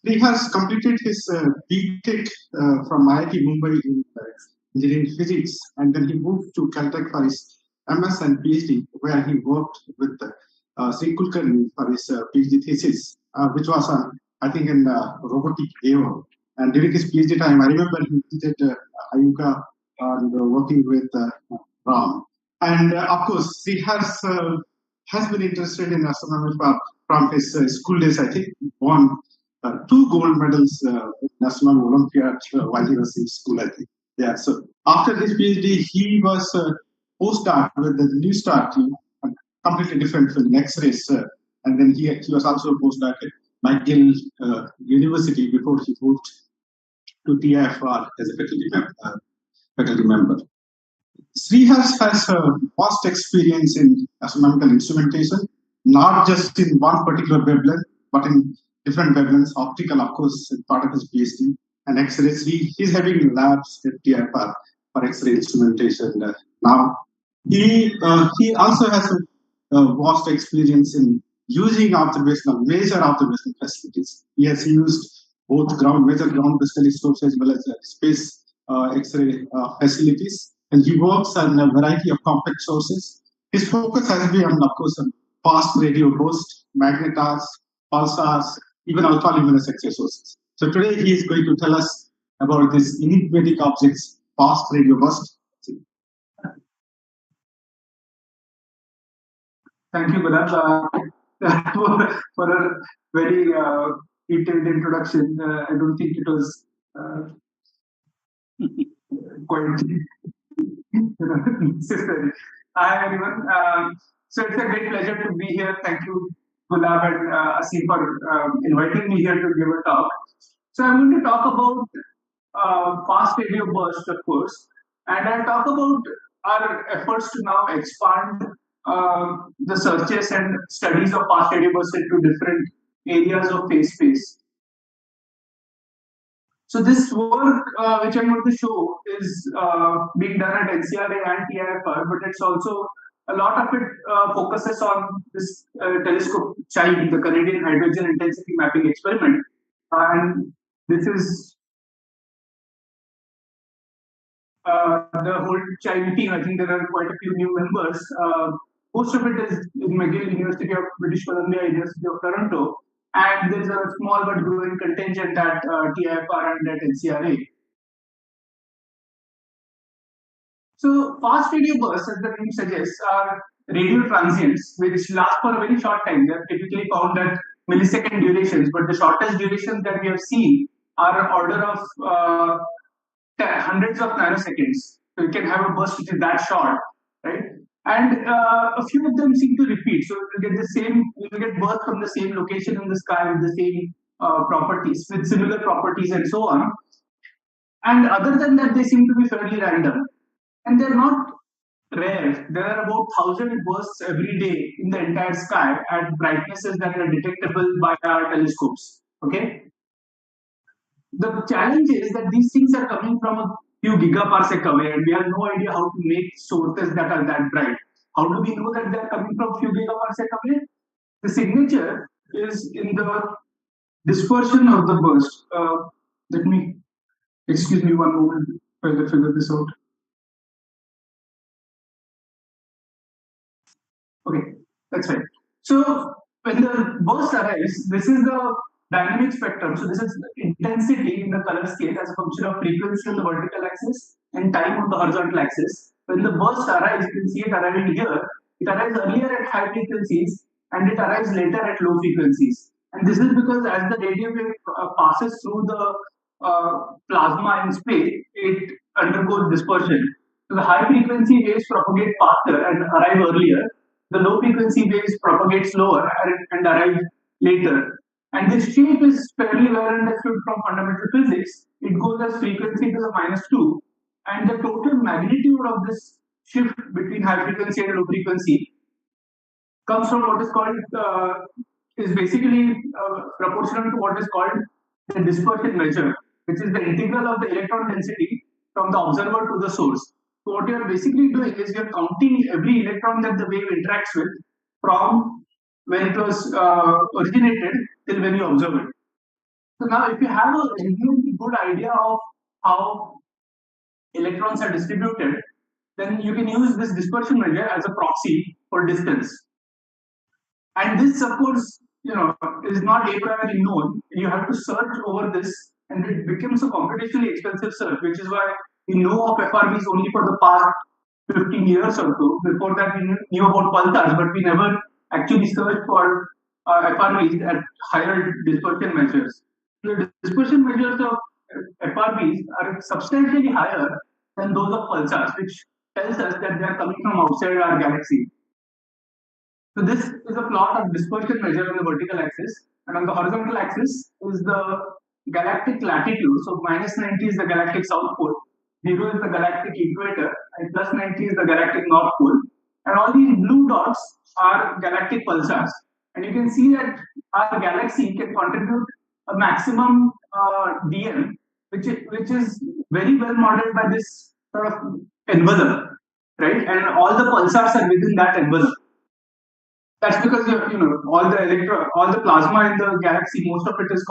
He has completed his B.Tech from IIT Mumbai in engineering physics, and then he moved to Caltech for his MS and PhD, where he worked with Sri Kulkarni for his PhD thesis, which was on, I think, in robotic AO. And during his PhD time, I remember he visited IUCAA and working with Ram. And of course, Shriharsh has been interested in astronomy from his school days. I think he won two gold medals in National Olympiad while he was in school, I think. Yeah, so after his PhD, he was postdoc with the New Star team, completely different from the X-rays. And then he was also a postdoc at McGill University before he moved to TIFR as a faculty member. Shriharsh has a vast experience in astronomical instrumentation, not just in one particular wavelength, but in different wavelengths. Optical, of course, is part of his PhD, and X-rays. He's having labs at TIFR for X-ray instrumentation now. He also has a vast experience in using major observational facilities. He has used both major ground-based telescopes as well as space X-ray facilities, and he works on a variety of complex sources. His focus has been on, of course, on fast radio bursts, magnetars, pulsars, even alpha-luminous X-ray sources. So today he is going to tell us about this enigmatic objects, fast radio burst. Thank you, Gulab, for a very detailed introduction. I don't think it was quite necessary. Hi, everyone. So it's a great pleasure to be here. Thank you, Gulab and Asim, for inviting me here to give a talk. So I'm going to talk about fast radio burst, of course, and I'll talk about our efforts to now expand the searches and studies of fast radio bursts into different areas of phase space. So this work, which I'm going to show, is being done at NCRA and TIFR, but it's also a lot of it focuses on this telescope CHIME, the Canadian Hydrogen Intensity Mapping Experiment, and this is the whole CHIME team. I think there are quite a few new members. Most of it is in McGill, University of British Columbia, University of Toronto, and there's a small but growing contingent at TIFR and at NCRA. So fast radio bursts, as the name suggests, are radio transients which last for a very short time. They're typically found at millisecond durations, but the shortest durations that we have seen are order of hundreds of nanoseconds. So you can have a burst which is that short, right? And a few of them seem to repeat. So you get the same, you get burst from the same location in the sky with the same properties, with similar properties and so on. And other than that, they seem to be fairly random. And they're not rare. There are about 1,000 bursts every day in the entire sky at brightnesses that are detectable by our telescopes. Okay. The challenge is that these things are coming from a few gigaparsec away, and we have no idea how to make sources that are that bright. How do we know that they are coming from a few gigaparsec away? The signature is in the dispersion of the burst. Let me, excuse me one moment while I figure this out. Okay, that's right. So when the burst arrives, this is the dynamic spectrum. So this is the intensity in the color scale as a function of frequency on the vertical axis and time on the horizontal axis. When the burst arrives, you can see it arriving here. It arrives earlier at high frequencies and it arrives later at low frequencies. And this is because as the radio wave passes through the plasma in space, it undergoes dispersion. So the high frequency waves propagate faster and arrive earlier. The low frequency waves propagate slower and arrive later. And this shape is fairly well understood from fundamental physics. It goes as frequency to the -2, and the total magnitude of this shift between high frequency and low frequency comes from what is called is basically proportional to what is called the dispersion measure, which is the integral of the electron density from the observer to the source. So what you're basically doing is you're counting every electron that the wave interacts with from when it was originated till when you observe it. So now if you have a really good idea of how electrons are distributed, then you can use this dispersion measure as a proxy for distance. And this, of course, is not a priori known. You have to search over this, and it becomes a computationally expensive search, which is why we know of FRBs only for the past 15 years or so. Before that, we knew about pulsars, but we never actually searched for FRBs at higher dispersion measures. The dispersion measures of FRBs are substantially higher than those of pulsars, which tells us that they are coming from outside our galaxy. So this is a plot of dispersion measure on the vertical axis, and on the horizontal axis is the galactic latitude. So minus 90 is the galactic south pole, 0 is the galactic equator, and plus 90 is the galactic north pole. And all these blue dots are galactic pulsars. And you can see that our galaxy can contribute a maximum dm, which is very well modeled by this sort of envelope, right? And all the pulsars are within that envelope. That's because all the plasma in the galaxy, most of it is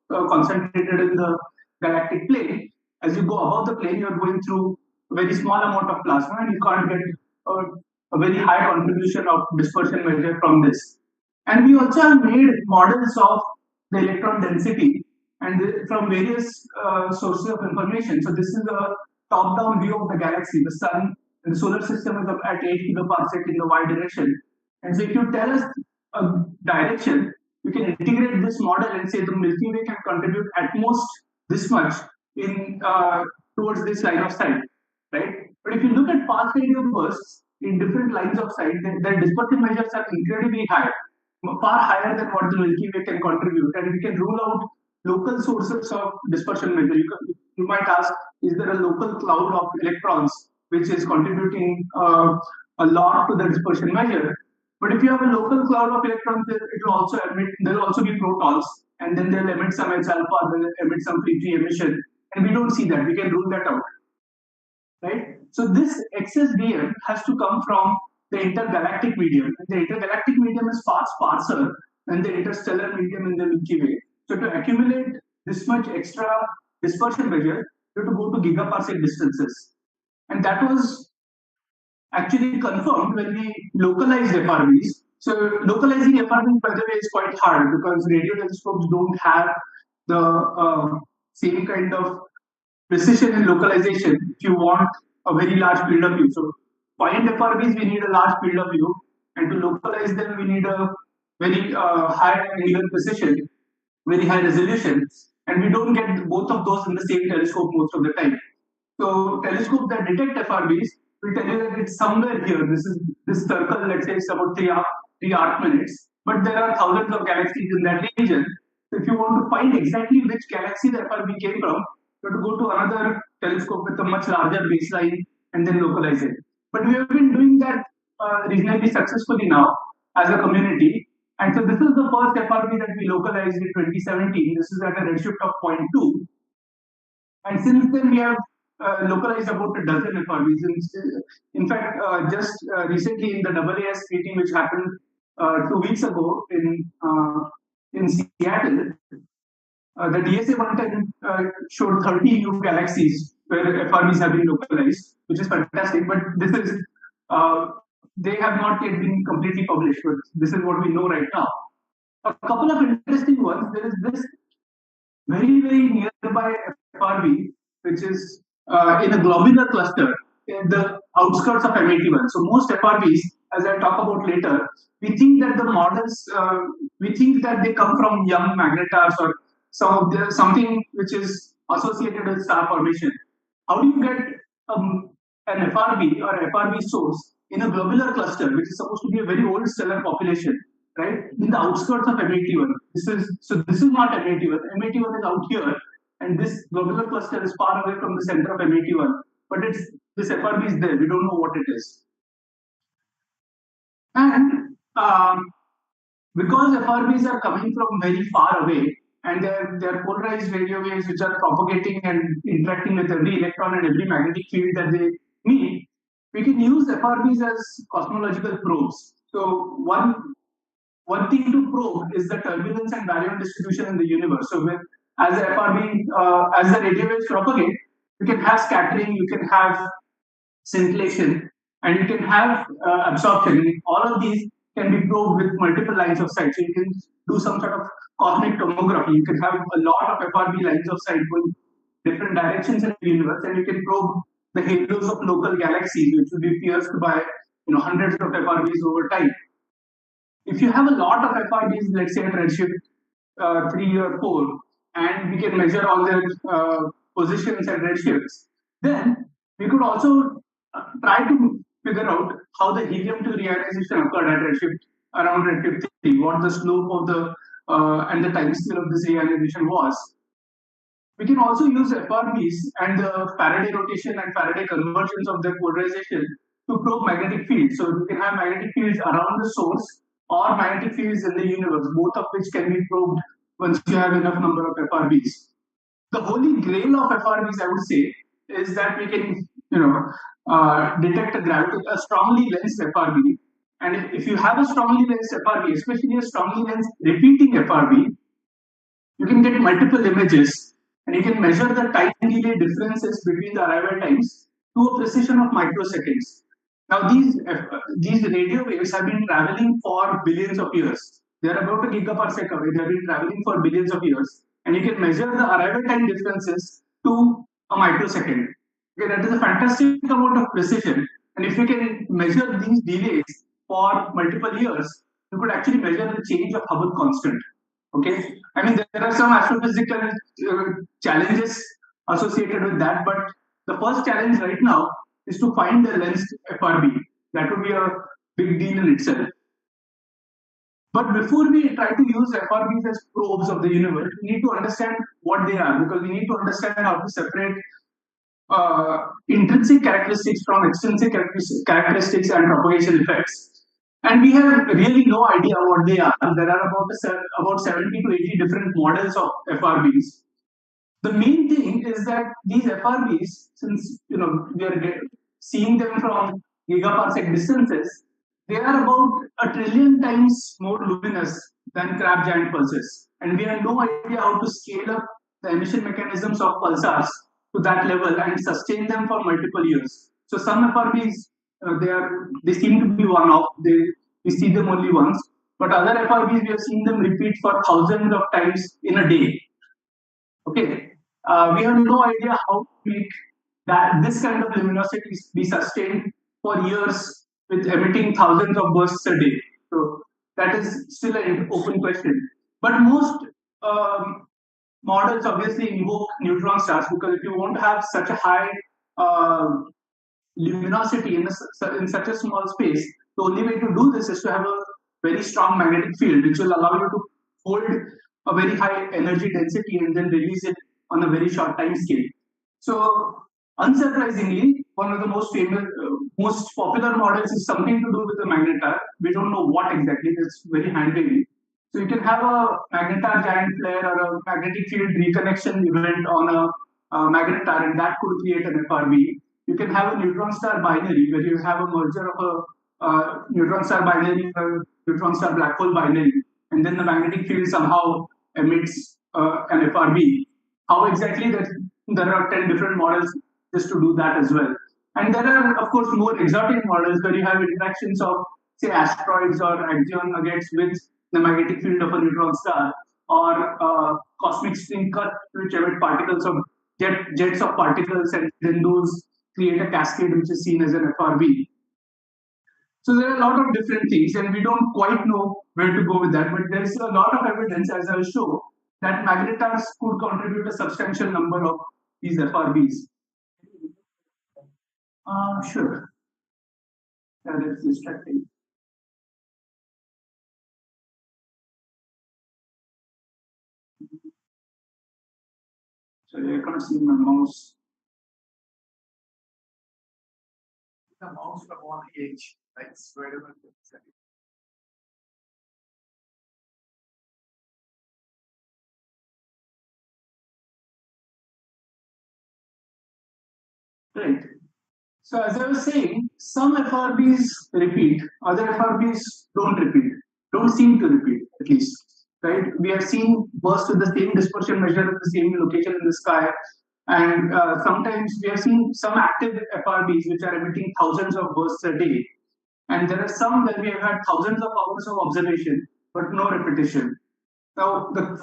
concentrated in the galactic plane. As you go above the plane, you're going through a very small amount of plasma, and you can't get a very high contribution of dispersion measure from this. And we also have made models of the electron density and from various sources of information. So this is a top-down view of the galaxy. The sun and the solar system is at 8 kiloparsec in the y direction. And so if you tell us a direction, you can integrate this model and say the Milky Way can contribute at most this much in towards this line of sight, right? But if you look at past radio bursts in different lines of sight, their dispersion measures are incredibly high, far higher than what the Milky Way can contribute. And we can rule out local sources of dispersion measure. You might ask, is there a local cloud of electrons which is contributing a lot to the dispersion measure? But if you have a local cloud of electrons, it will also emit, there will also be protons, and then they'll emit some H alpha, they'll emit some free emission, and we don't see that. We can rule that out, right? So this excess dm has to come from the intergalactic medium. And the intergalactic medium is far sparser than the interstellar medium in the Milky Way. So to accumulate this much extra dispersion measure, you have to go to gigaparsec distances, and that was actually confirmed when we localized FRBs. So localizing FRBs, by the way, is quite hard because radio telescopes don't have the same kind of precision in localization if you want a very large field of view. So to find FRBs, we need a large field of view, and to localize them, we need a very high angular precision, very high resolution, and we don't get both of those in the same telescope most of the time. So telescopes that detect FRBs will tell you that it's somewhere here. This circle, let's say, it's about three arc minutes, but there are thousands of galaxies in that region. So if you want to find exactly which galaxy the FRB came from, you have to go to another telescope with a much larger baseline and then localize it. But we have been doing that reasonably successfully now as a community. And so this is the first FRB that we localized in 2017. This is at a redshift of 0.2. And since then, we have localized about a dozen FRBs. In fact, just recently in the AAS meeting, which happened 2 weeks ago in Seattle, the DSA one time showed 30 new galaxies where FRBs have been localized, which is fantastic. But this is they have not yet been completely published, but this is what we know right now. A couple of interesting ones. There is this very nearby FRB, which is in a globular cluster in the outskirts of M81. So most FRBs, as I'll talk about later, we think that the models, we think that they come from young magnetars or something which is associated with star formation. How do you get an FRB or FRB source in a globular cluster, which is supposed to be a very old stellar population, right? In the outskirts of M81. This is not M81. M81 is out here, and this globular cluster is far away from the center of M81. But this FRB is there. We don't know what it is. And because FRBs are coming from very far away, and they're polarized radio waves which are propagating and interacting with every electron and every magnetic field that they meet, we can use FRBs as cosmological probes. So one thing to probe is the turbulence and baryon distribution in the universe. So as the FRB, as the radio waves propagate, you can have scattering, you can have scintillation, and you can have absorption. All of these can be probed with multiple lines of sight. So you can do some sort of cosmic tomography. You can have a lot of FRB lines of sight going different directions in the universe, and you can probe the halos of local galaxies, which will be pierced by hundreds of FRBs over time. If you have a lot of FRBs, let's say at redshift 3 or 4, and we can measure all their positions at redshifts, then we could also try to figure out how the helium to reionization occurred at redshift around redshift 3, what the slope of the and the time scale of this reionization was. We can also use FRBs and the Faraday rotation and Faraday convergence of their polarization to probe magnetic fields. So you can have magnetic fields around the source or magnetic fields in the universe, both of which can be probed once you have enough number of FRBs. The holy grail of FRBs, I would say, is that we can, detect a strongly lensed FRB. And if you have a strongly lensed FRB, especially a strongly lensed repeating FRB, you can get multiple images and you can measure the time delay differences between the arrival times to a precision of microseconds. Now, these radio waves have been traveling for billions of years. They are about a gigaparsec away. They have been traveling for billions of years, and you can measure the arrival time differences to a microsecond. Okay, that is a fantastic amount of precision. And if you can measure these delays for multiple years, you could actually measure the change of Hubble constant. Okay, I mean there are some astrophysical challenges associated with that, but the first challenge right now is to find the lensed FRB. That would be a big deal in itself. But before we try to use FRBs as probes of the universe, we need to understand what they are, because we need to understand how to separate intrinsic characteristics from extrinsic characteristics and propagation effects. And we have really no idea what they are. There are about 70 to 80 different models of FRBs. The main thing is that these FRBs, since we are seeing them from gigaparsec distances, they are about 1,000,000,000 times more luminous than Crab giant pulses. And we have no idea how to scale up the emission mechanisms of pulsars to that level and sustain them for multiple years. So some FRBs, they seem to be one-off. We see them only once. But other FRBs, we have seen them repeat for thousands of times in a day. Okay, we have no idea how to make this kind of luminosity be sustained for years with emitting thousands of bursts a day. So that is still an open question. But most models obviously invoke neutron stars, because if you want to have such a high luminosity in such a small space, the only way to do this is to have a very strong magnetic field, which will allow you to hold a very high energy density and then release it on a very short time scale. So, unsurprisingly, one of the most popular models is something to do with the magnetar. We don't know what exactly. It's very hand-wavy. So you can have a magnetar giant flare or a magnetic field reconnection event on a magnetar, and that could create an FRB. You can have a neutron star binary where you have a merger of a neutron star binary or neutron star black hole binary, and then the magnetic field somehow emits an FRB. How exactly that? There are 10 different models just to do that as well. And there are, of course, more exotic models where you have interactions of, say, asteroids or axion nuggets with the magnetic field of a neutron star, or cosmic string cut, which emit particles of jets of particles, and then those create a cascade which is seen as an FRB. So there are a lot of different things, and we don't quite know where to go with that, but there's a lot of evidence, as I'll show, that magnetars could contribute a substantial number of these FRBs. Sure. That is distracting. Sorry, I can't see my mouse. The mouse from one edge, like wherever. Right. So as I was saying, some FRBs repeat, other FRBs don't repeat, don't seem to repeat at least. right? We have seen bursts with the same dispersion measured at the same location in the sky. And sometimes we have seen some active FRBs which are emitting thousands of bursts a day. And there are some where we have had thousands of hours of observation, but no repetition. Now, the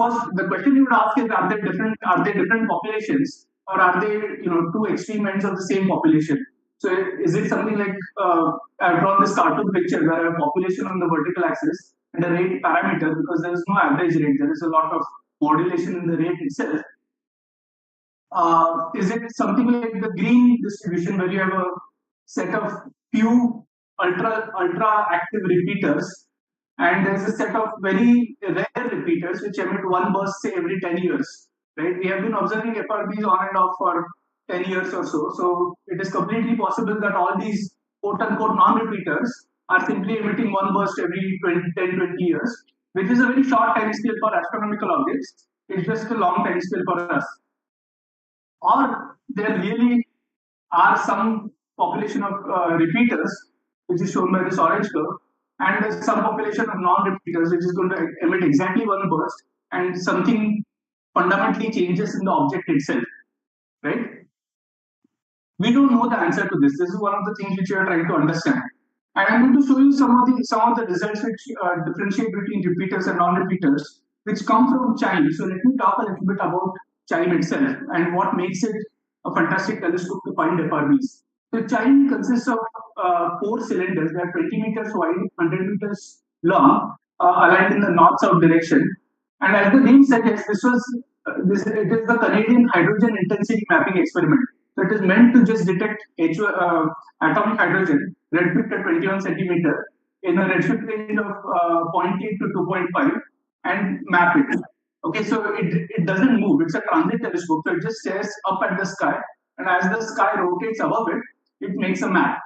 question you would ask is: Are they different populations, or are they two extreme ends of the same population? So, is it something like I've drawn this cartoon picture where I have population on the vertical axis and a rate parameter because there is no average rate. There is a lot of modulation in the rate itself. Is it something like the green distribution where you have a set of few ultra active repeaters, and there's a set of very rare repeaters which emit one burst say every 10 years, right? We have been observing FRBs on and off for 10 years or so. So it is completely possible that all these quote unquote non-repeaters are simply emitting one burst every 10-20 years, which is a very short time scale for astronomical objects. It's just a long time scale for us. Or there really are some population of repeaters, which is shown by this orange curve, and there's some population of non-repeaters, which is going to emit exactly one burst, and something fundamentally changes in the object itself, right? We don't know the answer to this. This is one of the things which we are trying to understand. And I'm going to show you some of the results which differentiate between repeaters and non-repeaters, which come from CHIME. So let me talk a little bit about CHIME itself and what makes it a fantastic telescope to find FRBs. So CHIME consists of 4 cylinders that are 20 meters wide, 100 meters long, aligned in the north-south direction. And as the name suggests, it is the Canadian hydrogen intensity mapping experiment. So it is meant to just detect atomic hydrogen redshift at 21 centimeter in a redshift range of 0.8 to 2.5 and map it. Okay, so it doesn't move. It's a transit telescope, so it just stares up at the sky, and as the sky rotates above it, it makes a map.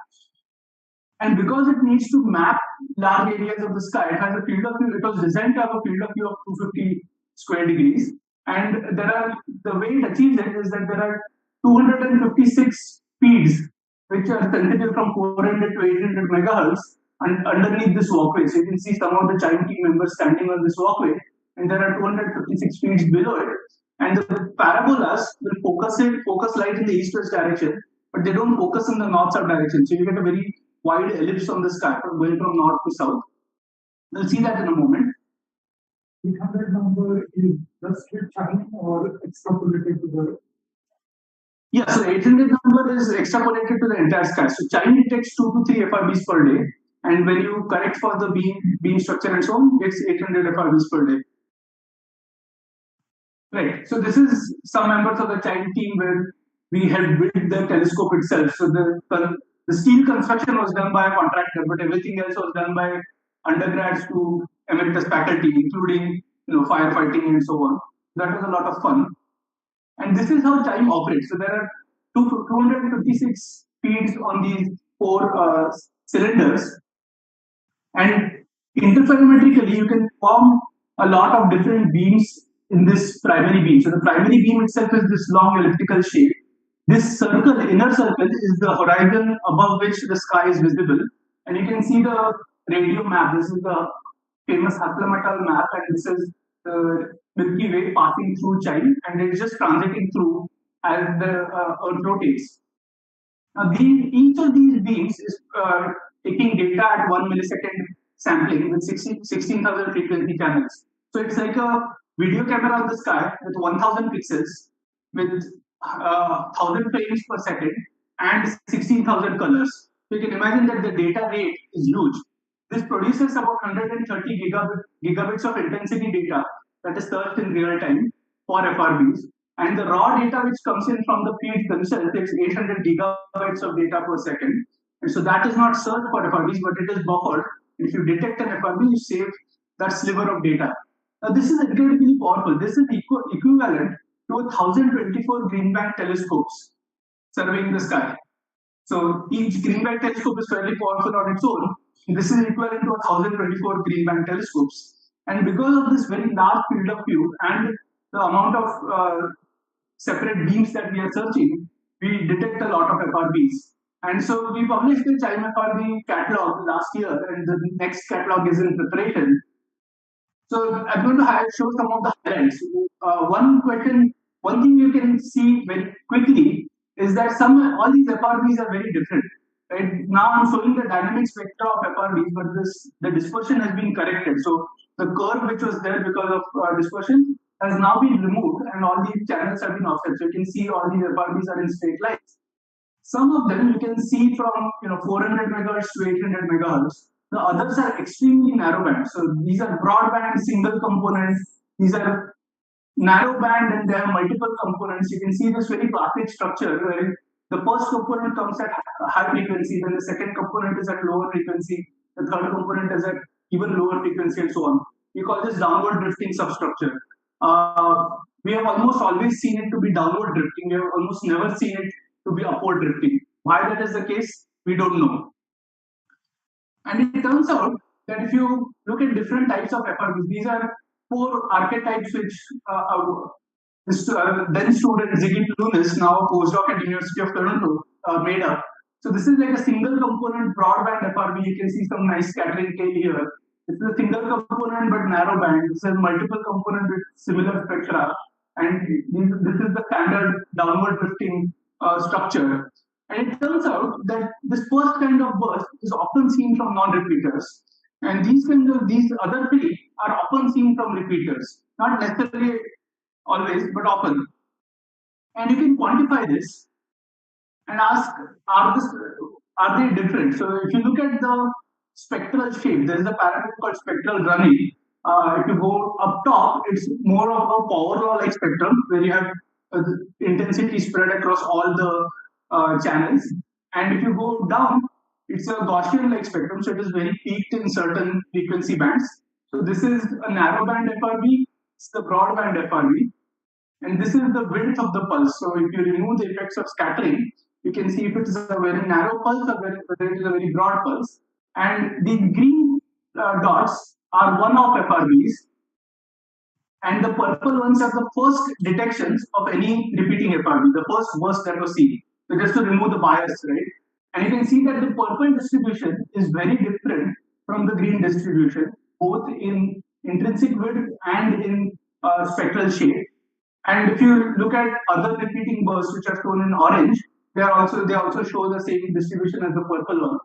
And because it needs to map large areas of the sky, it has a field of view. It was designed to have a field of view of 250 square degrees. And the way it achieves it is that there are 256 speeds which are sensitive from 400 to 800 megahertz and underneath this walkway. So you can see some of the CHIME team members standing on this walkway, and there are 256 speeds below it. And the parabolas will focus light in the east-west direction, but they don't focus in the north-south direction. So you get a very wide ellipse on the sky going from north to south. We'll see that in a moment. 800 number is just with CHIME or extrapolated to the? Yeah, so 800 number is extrapolated to the entire sky. So CHIME detects 2 to 3 FRBs per day, and when you correct for the beam structure and so on, it's 800 FRBs per day. Right. So this is some members of the CHIME team where we had built the telescope itself. So the steel construction was done by a contractor, but everything else was done by undergrads to emeritus faculty, including firefighting and so on. That was a lot of fun. And this is how CHIME operates. So there are 256 speeds on these 4 cylinders, and interferometrically you can form a lot of different beams in this primary beam. So the primary beam itself is this long elliptical shape. This inner circle, is the horizon above which the sky is visible. And you can see the radio map. This is the famous Haslam map, and this is the Milky Way passing through CHIME, and it's just transiting through as the Earth rotates. Now, each of these beams is taking data at 1 millisecond sampling with 16,000 frequency channels. So it's like a video camera on the sky with 1,000 pixels with 1,000 frames per second and 16,000 colors. So you can imagine that the data rate is huge. This produces about 130 gigabits of intensity data that is searched in real time for FRBs. And the raw data which comes in from the feeds themselves is 800 gigabytes of data per second. And so that is not searched for FRBs, but it is buffered. If you detect an FRB, you save that sliver of data. Now, this is incredibly powerful. This is equivalent to 1,024 green band telescopes surveying the sky. So each green band telescope is fairly powerful on its own. This is equivalent to 1,024 green band telescopes. And because of this very large field of view and the amount of separate beams that we are searching, we detect a lot of FRBs. And so we published the CHIME FRB catalog last year, and the next catalog is in preparation. So I'm going to show some of the highlights. One thing you can see very quickly is that all these FRBs are very different. Right now, I'm showing the dynamic spectra of FRBs, but the dispersion has been corrected. So the curve which was there because of dispersion has now been removed, and all these channels have been offset. So you can see all these FRBs are in straight lines. Some of them you can see from 400 megahertz to 800 megahertz. The others are extremely narrow band. So these are broadband single component. These are narrow band and they have multiple components. You can see this very classic structure where the first component comes at high frequency, then the second component is at lower frequency, the third component is at even lower frequency, and so on. We call this downward drifting substructure. We have almost always seen it to be downward drifting. We have almost never seen it to be upward drifting. Why that is the case, we don't know. And it turns out that if you look at different types of FRBs, these are four archetypes which then student Ziggy Lunis, now a postdoc at University of Toronto, made up. So this is like a single component broadband FRB. You can see some nice scattering tail here. This is a single component but narrow band. This is multiple component with similar spectra. And this is the standard downward drifting structure. And it turns out that this first kind of burst is often seen from non-repeaters. And these other three are often seen from repeaters. Not necessarily always, but often. And you can quantify this and ask, are they different? So if you look at the spectral shape, there is a parameter called spectral running. If you go up top, it's more of a power law-like spectrum where you have intensity spread across all the channels. And if you go down, it's a Gaussian-like spectrum, so it is very peaked in certain frequency bands. So this is a narrow band FRB, it's the broadband FRB, and this is the width of the pulse. So if you remove the effects of scattering, you can see if it is a very narrow pulse or whether it is a very broad pulse. And the green dots are one-off FRBs, and the purple ones are the first detections of any repeating FRB, the first burst that was seen. So just to remove the bias, right? And you can see that the purple distribution is very different from the green distribution, both in intrinsic width and in spectral shape. And if you look at other repeating bursts which are shown in orange, they also show the same distribution as the purple one.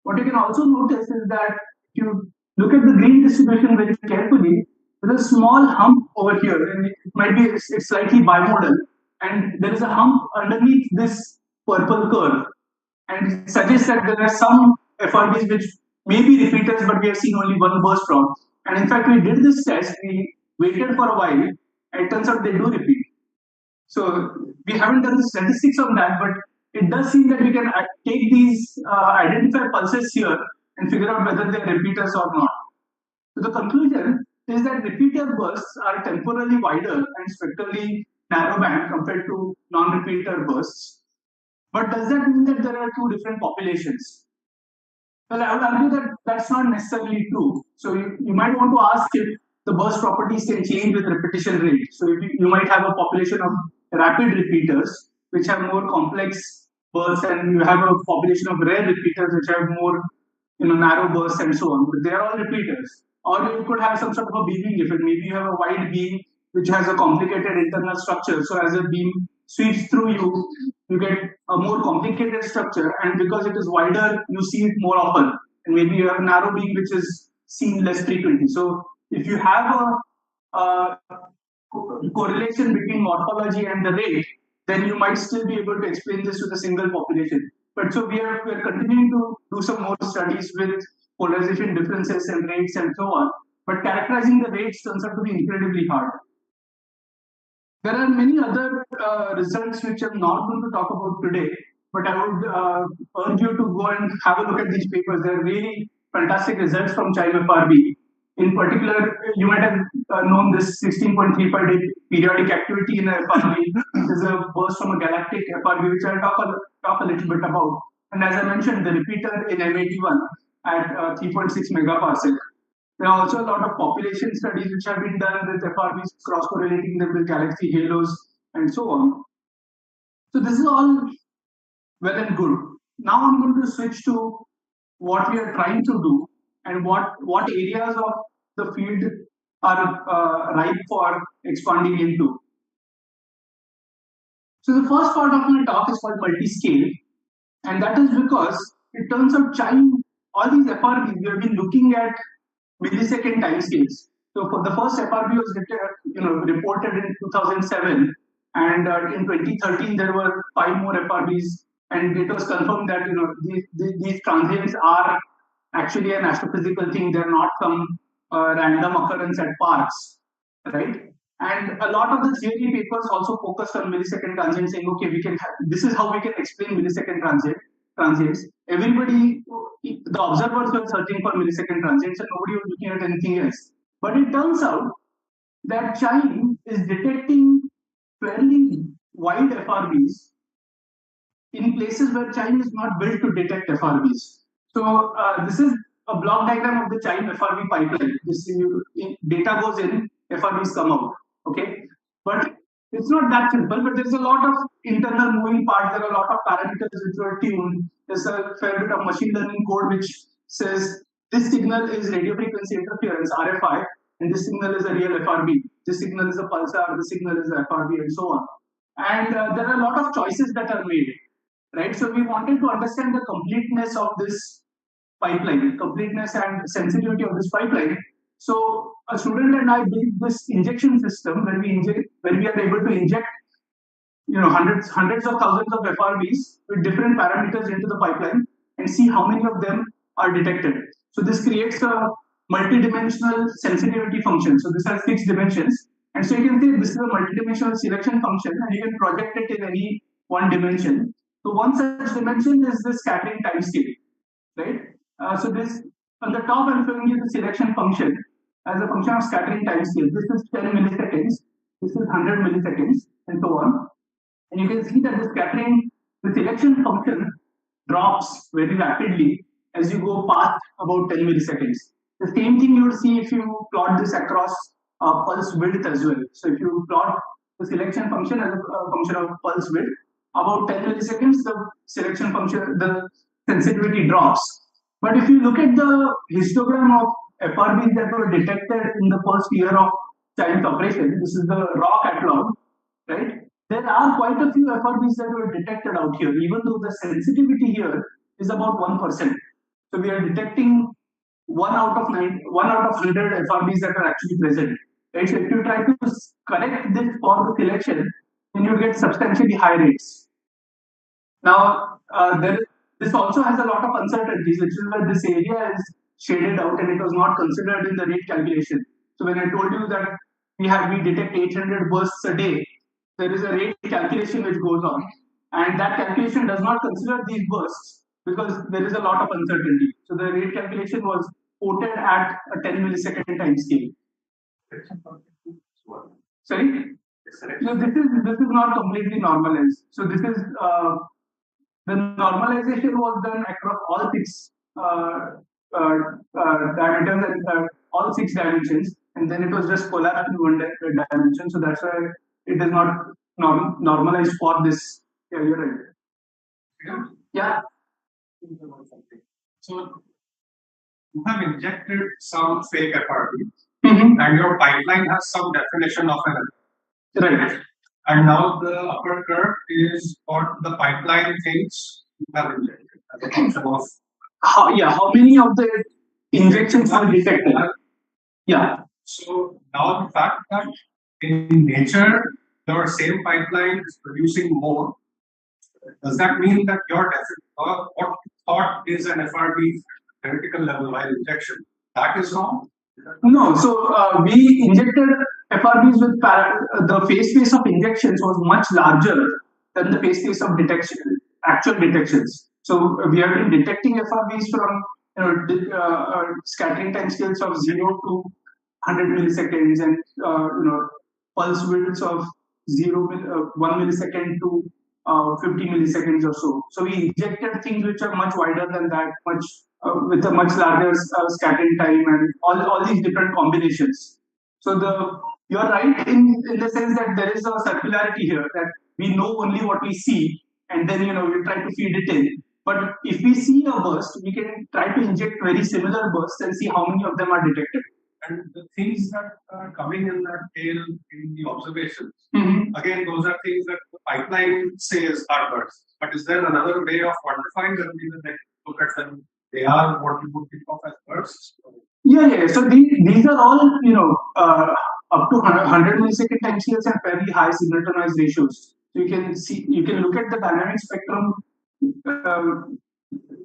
What you can also notice is that if you look at the green distribution very carefully, there is a small hump over here, and it might be it's slightly bimodal, and there is a hump underneath this purple curve, and it suggests that there are some FRBs which may be repeaters, but we have seen only one burst from. And in fact, we did this test. We waited for a while, and it turns out they do repeat. So we haven't done the statistics on that, but it does seem that we can take these identify pulses here and figure out whether they are repeaters or not. So the conclusion is that repeater bursts are temporally wider and spectrally narrow band compared to non-repeater bursts. But does that mean that there are two different populations? Well, I would argue that that's not necessarily true. So you might want to ask if the burst properties can change with repetition rate. So you might have a population of rapid repeaters which have more complex bursts, and you have a population of rare repeaters which have more narrow bursts and so on. But they are all repeaters. Or you could have some sort of a beaming effect. Maybe you have a wide beam which has a complicated internal structure. So as a beam sweeps through you get a more complicated structure, and because it is wider, you see it more often. And maybe you have a narrow beam which is seen less frequently. So if you have a correlation between morphology and the rate, then you might still be able to explain this with a single population. But so we're continuing to do some more studies with polarization differences and rates and so on. But characterizing the rates turns out to be incredibly hard. There are many other results which I'm not going to talk about today, but I would urge you to go and have a look at these papers. They're really fantastic results from CHIME FRB. In particular, you might have known this 16.35 day periodic activity in a FRB. This is a burst from a galactic FRB, which I'll talk a little bit about. And as I mentioned, the repeater in M81 at 3.6 megaparsec. There are also a lot of population studies which have been done with FRBs, cross-correlating them with galaxy halos and so on. So this is all well and good. Now I'm going to switch to what we are trying to do and what areas of the field are ripe for expanding into. So the first part of my talk is called multi-scale, and that is because it turns out CHIME, all these FRBs, we have been looking at millisecond timescales. So for the first FRB was reported in 2007, and in 2013 there were 5 more FRBs, and it was confirmed that these transients are actually an astrophysical thing. They're not some random occurrence at parks, right? And a lot of the theory papers also focused on millisecond transients, saying, okay, this is how we can explain millisecond transients. Everybody, the observers were searching for millisecond transients, and nobody was looking at anything else. But it turns out that CHIME is detecting fairly wide FRBs in places where CHIME is not built to detect FRBs. So this is a block diagram of the CHIME FRB pipeline. Data goes in, FRBs come out. Okay, but it's not that simple. But there's a lot of internal moving parts. There are a lot of parameters which were tuned. There's a fair bit of machine learning code which says this signal is radio frequency interference (RFI), and this signal is a real FRB. This signal is a pulsar. This signal is a FRB, and so on. And there are a lot of choices that are made. Right, so we wanted to understand the completeness of this pipeline, completeness and sensitivity of this pipeline. So a student and I built this injection system where we are able to inject, hundreds of thousands of FRBs with different parameters into the pipeline and see how many of them are detected. So this creates a multidimensional sensitivity function. So this has 6 dimensions, and so you can say this is a multidimensional selection function, and you can project it in any one dimension. So one such dimension is the scattering timescale, right? So this on the top, I'm showing you the selection function as a function of scattering timescale. This is 10 milliseconds, this is 100 milliseconds, and so on. And you can see that the selection function drops very rapidly as you go past about 10 milliseconds. The same thing you will see if you plot this across pulse width as well. So if you plot the selection function as a function of pulse width, about 10 milliseconds, the selection function, the sensitivity drops. But if you look at the histogram of FRBs that were detected in the first year of CHIME's operation, this is the raw catalog, right? There are quite a few FRBs that were detected out here, even though the sensitivity here is about 1%. So we are detecting 1 out of 100 FRBs that are actually present. Right? So if you try to correct this for the selection, then you get substantially high rates. Now, this also has a lot of uncertainties, which is why this area is shaded out and it was not considered in the rate calculation. So when I told you that we detect 800 bursts a day, there is a rate calculation which goes on, and that calculation does not consider these bursts because there is a lot of uncertainty. So the rate calculation was quoted at a 10 millisecond time scale. Sorry? So this is not completely normalized. So this is the normalization was done across all 6 diameters and all 6 dimensions, and then it was just collapsed in one dimension. So that's why it is not normalized for this. Yeah, you're right. Yeah. So you have injected some fake FRB, and your pipeline has some definition of an FRB. Right. And now the upper curve is what the pipeline thinks you have injected as a function of how many of the injections are detected. Yeah. So now the fact that in nature your same pipeline is producing more, does that mean that your what you thought is an FRB theoretical level while injection, that is wrong? No, so we injected FRBs with the phase space of injections was much larger than the phase space of actual detections. So we have been detecting FRBs from scattering time scales of 0 to 100 milliseconds and pulse widths of 1 millisecond to 50 milliseconds or so. So we injected things which are much wider than that, with a much larger scattering time and all these different combinations. So you're right in the sense that there is a circularity here, that we know only what we see, and then we try to feed it in. But if we see a burst, we can try to inject very similar bursts and see how many of them are detected. And the things that are coming in that tail in the observations, again, those are things that the pipeline says are bursts. But is there another way of quantifying that we will look at them? They are what you would think of as bursts? Yeah. So these are all, up to 100 millisecond timescales and fairly high signal to noise ratios. So you can look at the dynamic spectrum.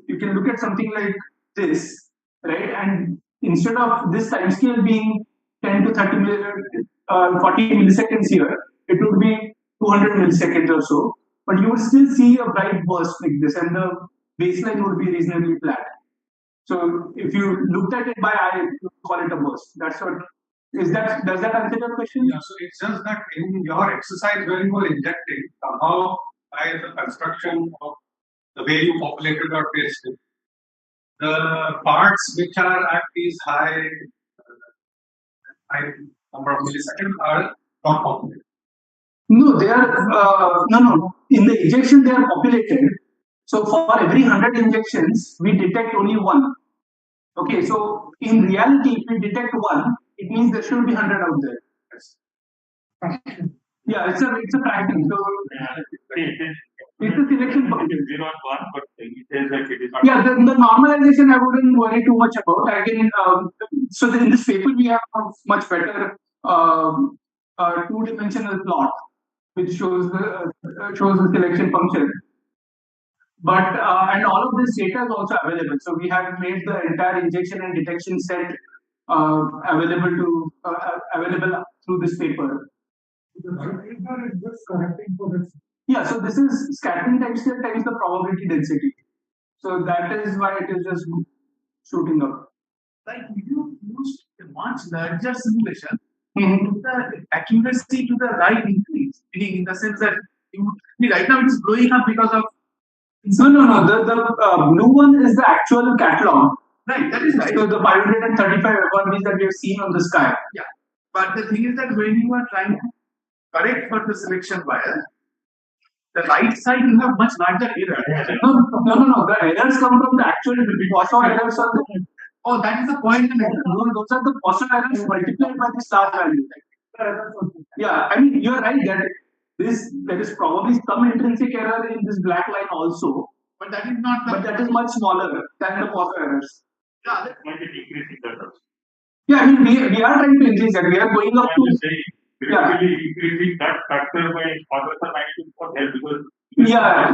You can look at something like this, right? And instead of this timescale being 10 to 30 40 milliseconds here, it would be 200 milliseconds or so. But you would still see a bright burst like this, and the baseline would be reasonably flat. So if you looked at it by eye, you call it a burst. That's what. Does that answer your question? Yeah, so it's just that in your exercise where you were injecting, somehow by the construction of the way you populated your test, the parts which are at these high number of milliseconds are not populated. No, they are no. In the injection, they are populated. So for every 100 injections, we detect only one. Okay, so in reality, if we detect one, it means there should be 100 out there. Yeah, it's a fraction. So it's a selection function. 0 and 1, but it says that it is not. Yeah, the normalization I wouldn't worry too much about. Again, so in this paper we have a much better two-dimensional plot which shows the selection function. But and all of this data is also available. So we have made the entire injection and detection set available through this paper. Yeah, so this is scattering timescale times the probability density. So that is why it is just shooting up. Like you used a much larger simulation, the accuracy to the right increase, meaning in the sense that right now it is blowing up because of. No. The blue one is the actual catalog. Right, that is right. So the 535 FRBs that we have seen on the sky. Yeah, but the thing is that when you are trying to correct for the selection bias, the right side you have much larger error. No. The errors come from the actual Poisson errors. Oh, that is the point. No, those are the Poisson errors multiplied by this large value. Yeah, I mean you're right that there is probably some intrinsic error in this black line also, but that is not. But that is much smaller than the Poisson errors. Yeah, that might be decreasing that also. Yeah, I mean we are trying to increase that. We are going up to. Basically increasing that factor by orders of magnitude for help because. Yeah.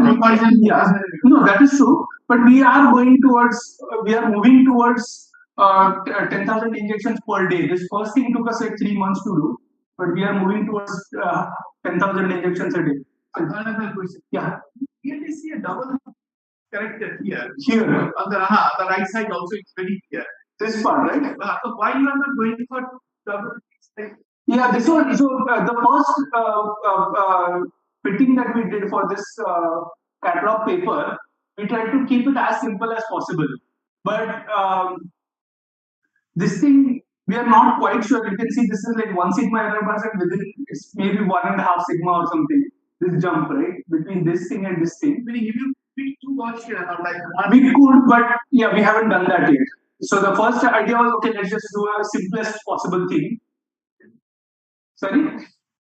No, that is true. But we are moving towards 10,000 injections per day. This first thing took us like 3 months to do, but we are moving towards 10,000 injections a day. Another question. Yeah. Here we see a double corrected here. Here. On the right side also it's very clear. This part, right? So why you are not going for double? Yeah, this one. So the first fitting that we did for this catalog paper, we tried to keep it as simple as possible. But this thing, we are not quite sure. You can see this is like 1 sigma error bars, and within it's maybe 1.5 sigma or something. This jump, right, between this thing and this thing. Meaning if you pick 2 Gaussian or like we could, but yeah, we haven't done that yet. So the first idea was, okay, let's just do a simplest possible thing. Sorry?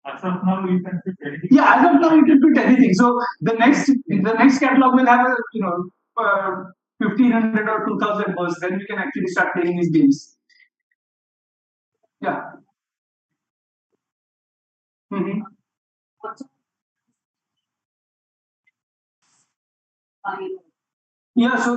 As of now, you can pick anything. Yeah, as of now, you can pick anything. So the next catalog will have a 1,500 or 2,000 bursts. Then we can actually start playing these games. Yeah. Yeah, so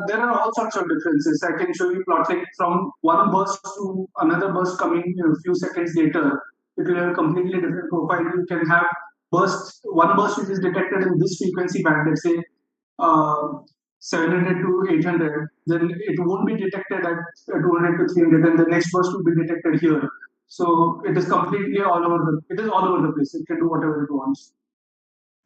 there are all sorts of differences. I can show you plots like from one burst to another burst coming a few seconds later. It will have a completely different profile. You can have one burst which is detected in this frequency band, let's say 700 to 800, then it won't be detected at 200 to 300, and the next burst will be detected here. So it is completely all over the place. It can do whatever it wants.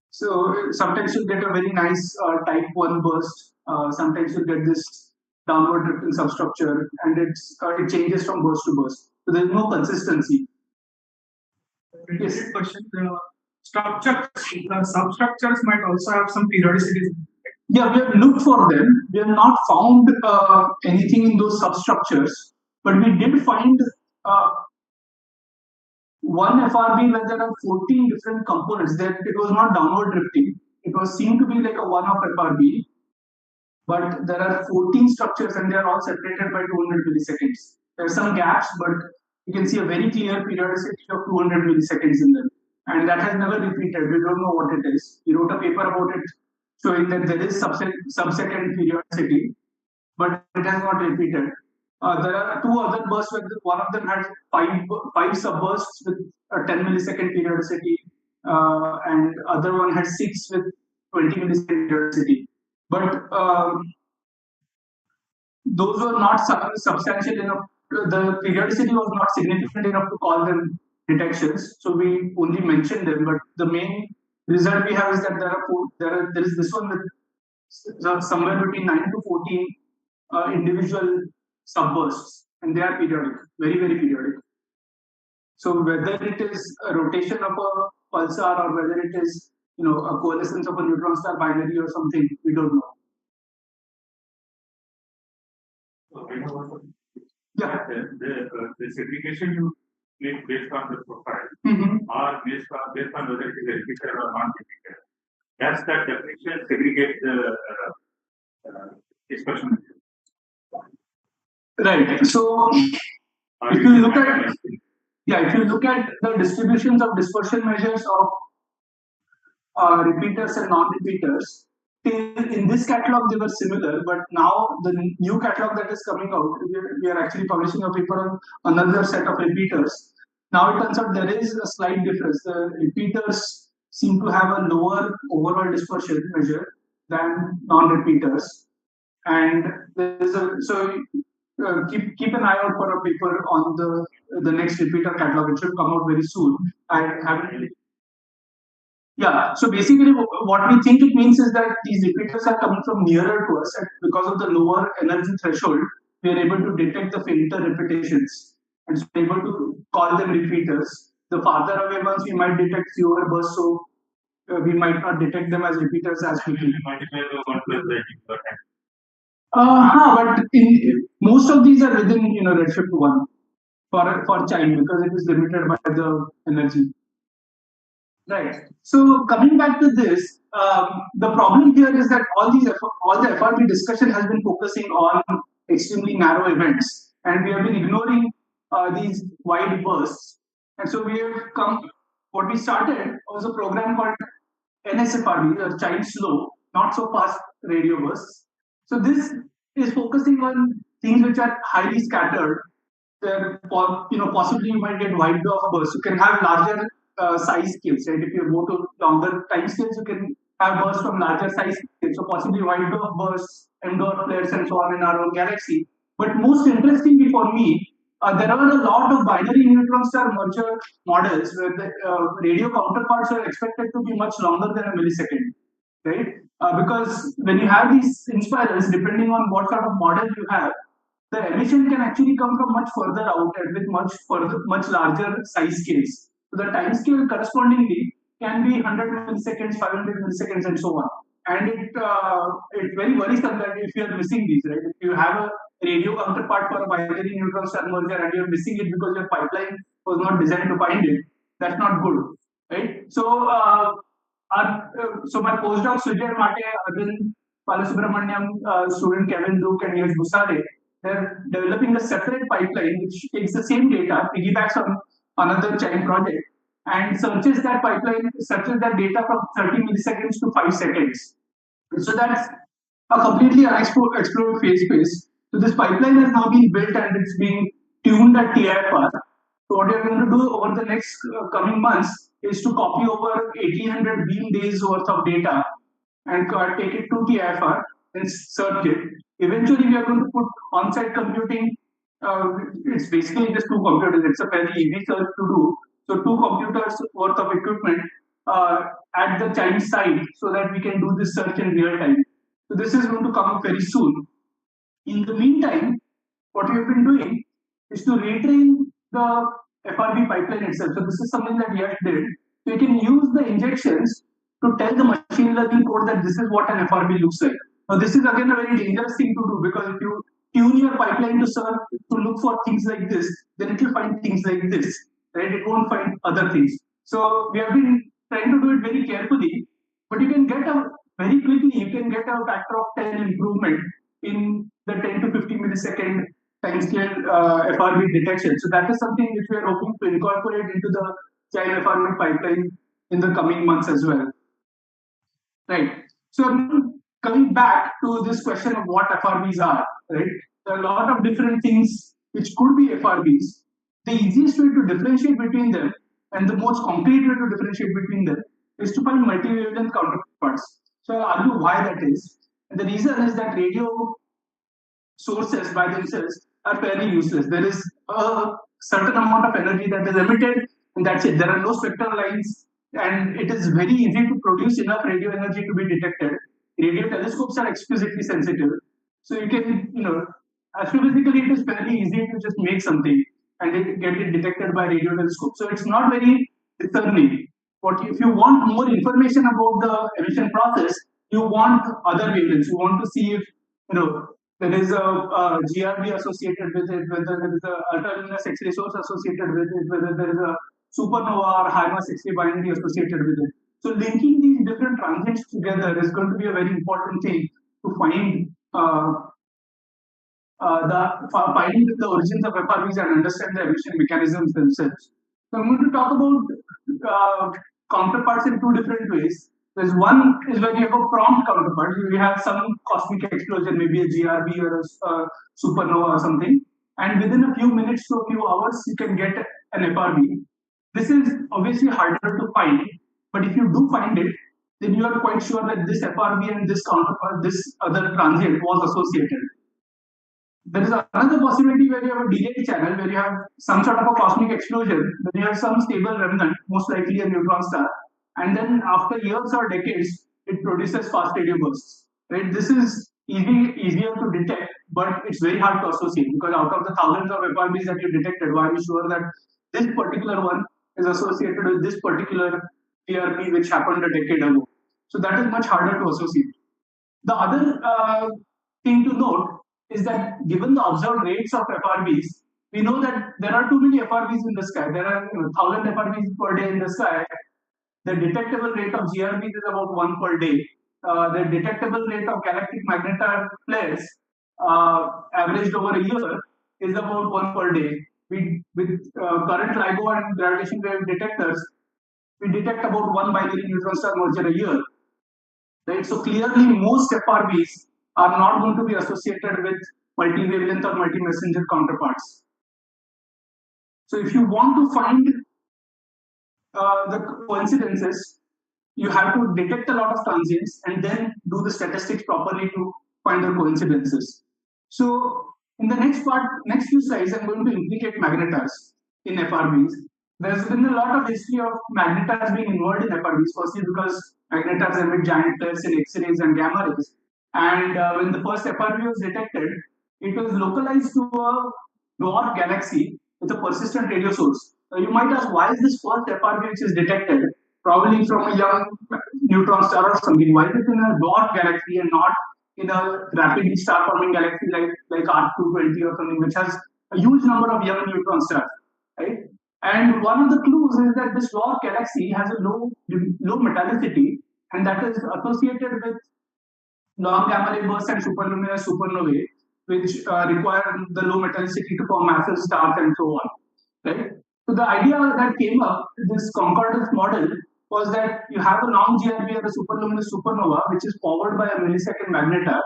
So sometimes you get a very nice type 1 burst. Sometimes you get this downward drifting substructure, and it changes from burst to burst. So there is no consistency. Yes. Question: the substructures might also have some periodicity. Yeah, we have looked for them. We have not found anything in those substructures. But we did find one FRB where there are 14 different components. That it was not downward drifting. It was seen to be like a one-off FRB, but there are 14 structures and they are all separated by 200 milliseconds. There are some gaps, but you can see a very clear periodicity of 200 milliseconds in them. And that has never repeated. We don't know what it is. We wrote a paper about it showing that there is sub-second periodicity, but it has not repeated. There are two other bursts where one of them had five subbursts with a 10 millisecond periodicity, and other one had 6 with 20 millisecond periodicity. But those were not substantial enough. The periodicity was not significant enough to call them detections. So we only mentioned them. But the main result we have is that there is this one with somewhere between 9 to 14 individual subbursts, and they are periodic, very, very periodic. So whether it is a rotation of a pulsar or whether it is a coalescence of a neutron star binary or something, we don't know. Yeah. The segregation you make based on the profile or based on whether it is a repeater or non-repeater. That's that definition segregate the dispersion. Right. So if you look at the distributions of dispersion measures of repeaters and non-repeaters, in this catalog they were similar, but now the new catalog that is coming out, we are actually publishing a paper on another set of repeaters. Now it turns out there is a slight difference. The repeaters seem to have a lower overall dispersion measure than non-repeaters, and keep an eye out for a paper on the next repeater catalog. It should come out very soon. I haven't. Yeah, so basically what we think it means is that these repeaters are coming from nearer to us, and because of the lower energy threshold, we are able to detect the fainter repetitions and so able to call them repeaters. The farther away ones we might detect fewer bursts, so we might not detect them as repeaters as quickly. But most of these are within redshift 1 for CHIME because it is limited by the energy. Right. So coming back to this, the problem here is that all the FRB discussion has been focusing on extremely narrow events, and we have been ignoring these wide bursts. And so we have what we started was a program called NSFRB, or CHIME slow, not so fast radio bursts. So this is focusing on things which are highly scattered. Possibly you might get wide dwarf bursts. You can have larger size scales, right? If you go to longer time scales, you can have bursts from larger size scales. So possibly wide dwarf bursts, M dwarf flares, and so on in our own galaxy. But most interestingly for me, there are a lot of binary neutron star merger models where the radio counterparts are expected to be much longer than a millisecond, right? Because when you have these inspirals, depending on what sort of model you have, the emission can actually come from much further out and with much larger size scales. So the time scale correspondingly can be 100 milliseconds, 500 milliseconds, and so on. And it's very worrisome that if you are missing these, right? If you have a radio counterpart for a binary neutron star merger and you're missing it because your pipeline was not designed to find it, that's not good, right? So so my postdoc Sujay Mate, Arvind Balasubramaniam, student Kevin Duke and Yash Busare, they're developing a separate pipeline which takes the same data, piggybacks on another CHIME project, and searches that data from 30 milliseconds to 5 seconds. So that's a completely unexplored phase space. So this pipeline has now been built and it's being tuned at TIFR. So what we're going to do over the next coming months is to copy over 1800 beam days worth of data and take it to TIFR and search it. Eventually, we are going to put on-site computing. It's basically just 2 computers. It's a very easy search to do. So 2 computers worth of equipment at the CHIME site so that we can do this search in real time. So this is going to come up very soon. In the meantime, what we have been doing is to retrain the FRB pipeline itself. So this is something that Yash did. So you can use the injections to tell the machine learning code that this is what an FRB looks like. Now this is again a very dangerous thing to do because if you tune your pipeline to serve to look for things like this, then it will find things like this, right? It won't find other things. So we have been trying to do it very carefully, but you can get a very quickly, you can get a factor of 10 improvement in the 10 to 50 millisecond timescale FRB detection. So that is something which we are hoping to incorporate into the CHIME FRB pipeline in the coming months as well. Right. So coming back to this question of what FRBs are, right? There are a lot of different things which could be FRBs. The easiest way to differentiate between them and the most concrete way to differentiate between them is to find multi-wavelength counterparts. So I'll argue why that is. And the reason is that radio sources by themselves are fairly useless. There is a certain amount of energy that is emitted, and that's it. There are no spectral lines, and it is very easy to produce enough radio energy to be detected. Radio telescopes are exquisitely sensitive, so you can, astrophysically it is fairly easy to just make something and get it detected by radio telescope. So it's not very discerning. If you want more information about the emission process, you want other wavelengths. You want to see if there is a GRB associated with it, whether there is a ultra-luminous X-ray source associated with it, whether there is a supernova or high-mass X-ray binary associated with it. So linking these different transients together is going to be a very important thing to find finding the origins of FRBs and understand the emission mechanisms themselves. So I'm going to talk about counterparts in two different ways. There's one is where you have a prompt counterpart. You have some cosmic explosion, maybe a GRB or a supernova or something, and within a few minutes to a few hours, you can get an FRB. This is obviously harder to find, but if you do find it, then you are quite sure that this FRB and this counterpart, this other transient was associated. There is another possibility where you have a delayed channel, where you have some sort of a cosmic explosion, then you have some stable remnant, most likely a neutron star, and then after years or decades, it produces fast radio bursts. Right? This is easier to detect, but it's very hard to associate, because out of the thousands of FRBs that you detected, why are you sure that this particular one is associated with this particular PRB which happened a decade ago? So that is much harder to associate. The other thing to note is that given the observed rates of FRBs, we know that there are too many FRBs in the sky. There are 1,000 FRBs per day in the sky. The detectable rate of GRBs is about 1 per day. The detectable rate of galactic magnetar flares averaged over a year is about 1 per day. With current LIGO and gravitational wave detectors, we detect about 1 binary neutron star merger a year. Right? So clearly, most FRBs are not going to be associated with multi-wavelength or multi-messenger counterparts. So if you want to find the coincidences, you have to detect a lot of transients and then do the statistics properly to find the coincidences. So in the next few slides, I'm going to implicate magnetars in FRBs. There's been a lot of history of magnetars being involved in FRBs, firstly because magnetars emit giant flares in X-rays and gamma rays. And when the first FRB was detected, it was localized to a dwarf galaxy with a persistent radio source. You might ask, why is this first FRB which is detected, probably from a young neutron star or something, why is it in a dwarf galaxy and not in a rapidly star-forming galaxy like R220 or something, which has a huge number of young neutron stars, right? And one of the clues is that this dwarf galaxy has a low metallicity, and that is associated with long gamma ray bursts and superluminous supernovae, which require the low metallicity to form massive stars and so on, right? So the idea that came up, this concordance model, was that you have a long GRB or a superluminous supernova, which is powered by a millisecond magnetar,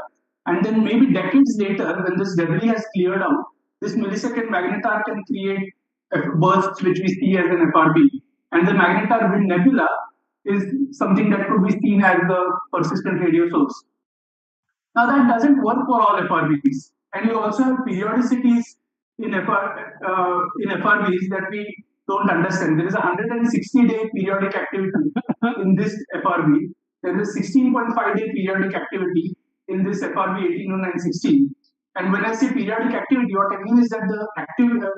and then maybe decades later, when this debris has cleared out, this millisecond magnetar can create bursts which we see as an FRB. And the magnetar wind nebula is something that could be seen as the persistent radio source. Now that doesn't work for all FRBs, and you also have periodicities in FRBs that we don't understand. There is a 160-day periodic activity in this FRB. There is a 16.5-day periodic activity in this FRB 180916. And when I say periodic activity, what I mean is that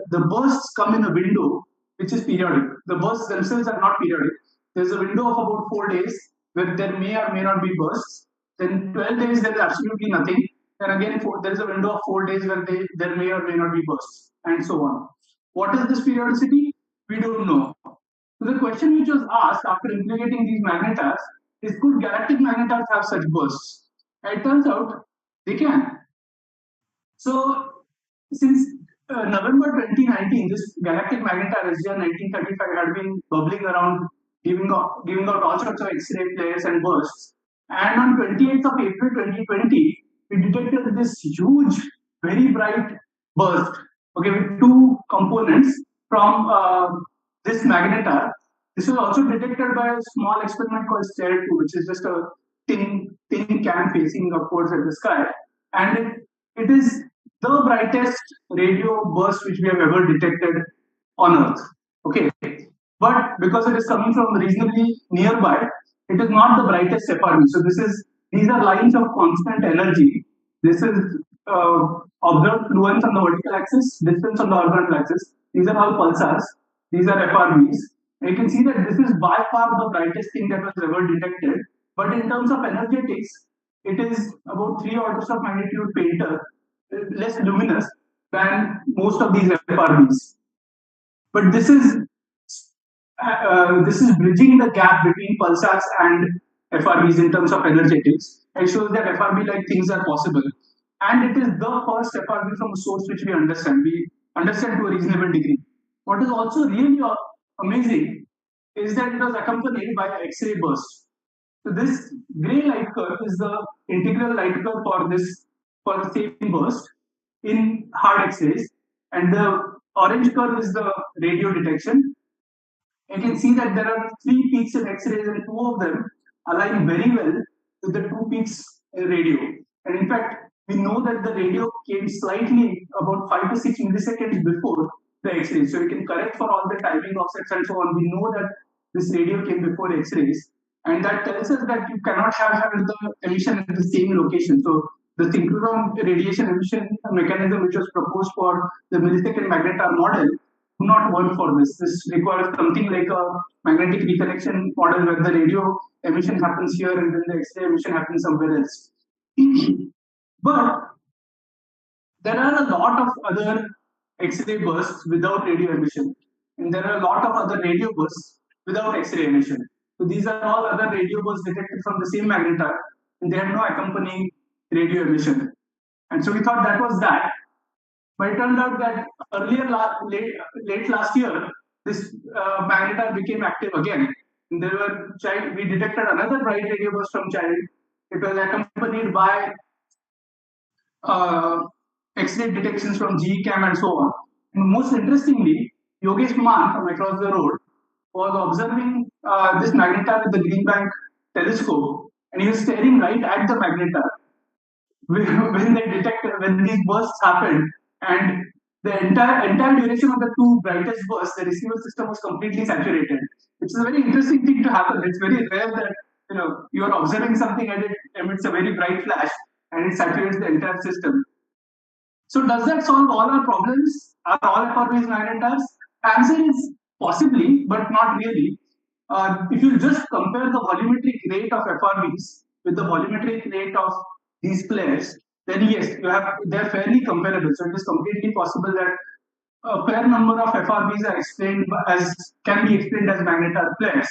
the bursts come in a window which is periodic. The bursts themselves are not periodic. There's a window of about 4 days where there may or may not be bursts. Then 12 days there is absolutely nothing. Then again, there is a window of 4 days where there may or may not be bursts, and so on. What is this periodicity? We don't know. So the question which was asked after implicating these magnetars is, could galactic magnetars have such bursts? And it turns out they can. So since November 2019, this galactic magnetar SGR 1935 had been bubbling around, giving out all sorts of X-ray flares and bursts. And on 28th of April 2020, we detected this huge, very bright burst, okay, with two components from this magnetar. This was also detected by a small experiment called STARE 2, which is just a thin can facing upwards at the sky. And it is the brightest radio burst which we have ever detected on Earth. Okay, but because it is coming from reasonably nearby, it is not the brightest FRB. So these are lines of constant energy. This is observed fluence on the vertical axis, distance on the horizontal axis. These are all pulsars. These are FRBs. And you can see that this is by far the brightest thing that was ever detected. But in terms of energetics, it is about 3 orders of magnitude fainter, less luminous than most of these FRBs. But this is bridging the gap between pulsars and FRBs in terms of energetics. It shows that FRB-like things are possible. And it is the first FRB from a source which we understand. We understand to a reasonable degree. What is also really amazing is that it was accompanied by an X-ray burst. So this gray light curve is the integral light curve for the same burst in hard X-rays, and the orange curve is the radio detection. You can see that there are 3 peaks in X-rays, and 2 of them align very well with the 2 peaks in radio. And in fact, we know that the radio came slightly about 5 to 6 milliseconds before the X-rays. So we can correct for all the timing offsets and so on. We know that this radio came before X-rays. And that tells us that you cannot have the emission at the same location. So the synchronous radiation emission mechanism which was proposed for the millisecond magnetar model do not work for this. This requires something like a magnetic reconnection model where the radio emission happens here and then the X-ray emission happens somewhere else. But there are a lot of other X-ray bursts without radio emission, and there are a lot of other radio bursts without X-ray emission. So these are all other radio bursts detected from the same magnetar, and they have no accompanying radio emission. And so we thought that was that. But it turned out that earlier, late last year, this magnetar became active again. And we detected another bright radio burst from CHIME. It was accompanied by X-ray detections from GECAM and so on. And most interestingly, Yogesh Man from across the road was observing this magnetar with the Green Bank telescope, and he was staring right at the magnetar when these bursts happened, and the entire duration of the 2 brightest bursts, the receiver system was completely saturated, which is a very interesting thing to happen. It's very rare that you are observing something and it emits a very bright flash and it saturates the entire system. So does that solve all our problems? Are all FRBs magnetars? Answer is possibly, but not really. If you just compare the volumetric rate of FRBs with the volumetric rate of these flares, then yes, they're fairly comparable. So it is completely possible that a fair number of FRBs can be explained as magnetar flares.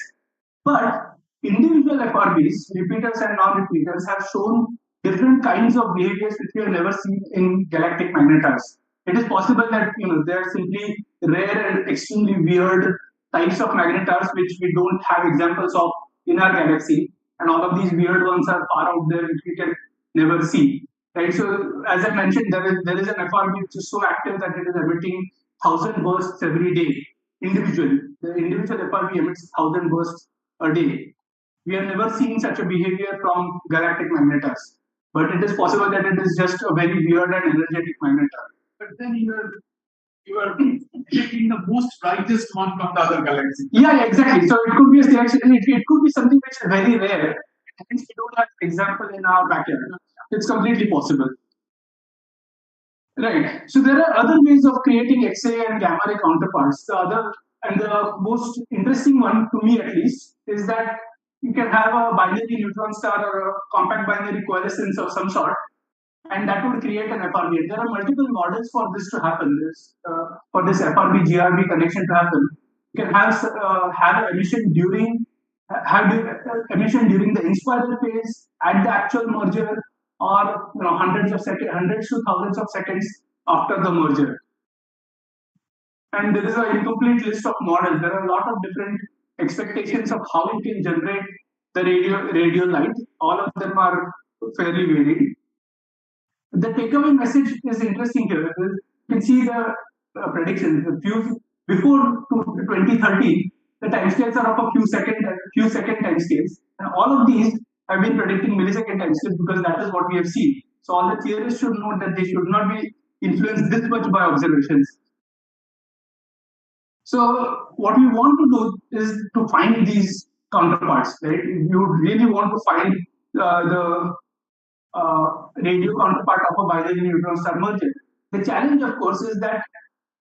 But individual FRBs, repeaters and non-repeaters, have shown different kinds of behaviors which we have never seen in galactic magnetars. It is possible that they are simply rare and extremely weird types of magnetars which we don't have examples of in our galaxy, and all of these weird ones are far out there which we can never see. Right. So as I mentioned, there is an FRB which is so active that it is emitting 1,000 bursts every day individually. The individual FRB emits 1,000 bursts a day. We have never seen such a behavior from galactic magnetars. But it is possible that it is just a very weird and energetic magnetar. But then you are taking the most brightest one from the other galaxy. Yeah, exactly. So it could be a selection. It could be something which is very rare. Hence, we don't have an example in our backyard. It's completely possible. Right. So there are other ways of creating X-ray and gamma ray counterparts. The most interesting one, to me at least, is that you can have a binary neutron star or a compact binary coalescence of some sort, and that would create an FRB. There are multiple models for this to happen. For this FRB-GRB connection to happen, you can have emission during emission during the inspiral phase, at the actual merger, or hundreds to thousands of seconds after the merger. And there is an incomplete list of models. There are a lot of different expectations of how you can generate the radio light. All of them are fairly varied. The takeaway message is interesting here. You can see the predictions. Before 2030, the timescales are of a few second timescales, and all of these have been predicting millisecond timescales because that is what we have seen. So all the theorists should know that they should not be influenced this much by observations. So what we want to do is to find these counterparts, right? You really want to find the radio counterpart of a binary neutron star merger. The challenge, of course, is that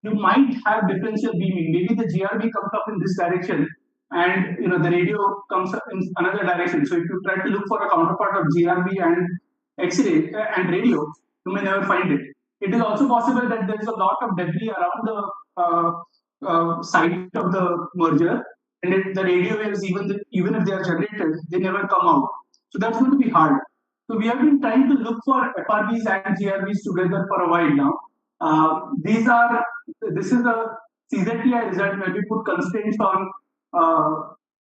you might have differential beaming. Maybe the GRB comes up in this direction, and the radio comes up in another direction. So if you try to look for a counterpart of GRB and X-ray and radio, you may never find it. It is also possible that there is a lot of debris around the site of the merger, and the radio waves, even if they are generated, they never come out. So that's going to be hard. So we have been trying to look for FRBs and GRBs together for a while now. This is a CZTI result where we put constraints on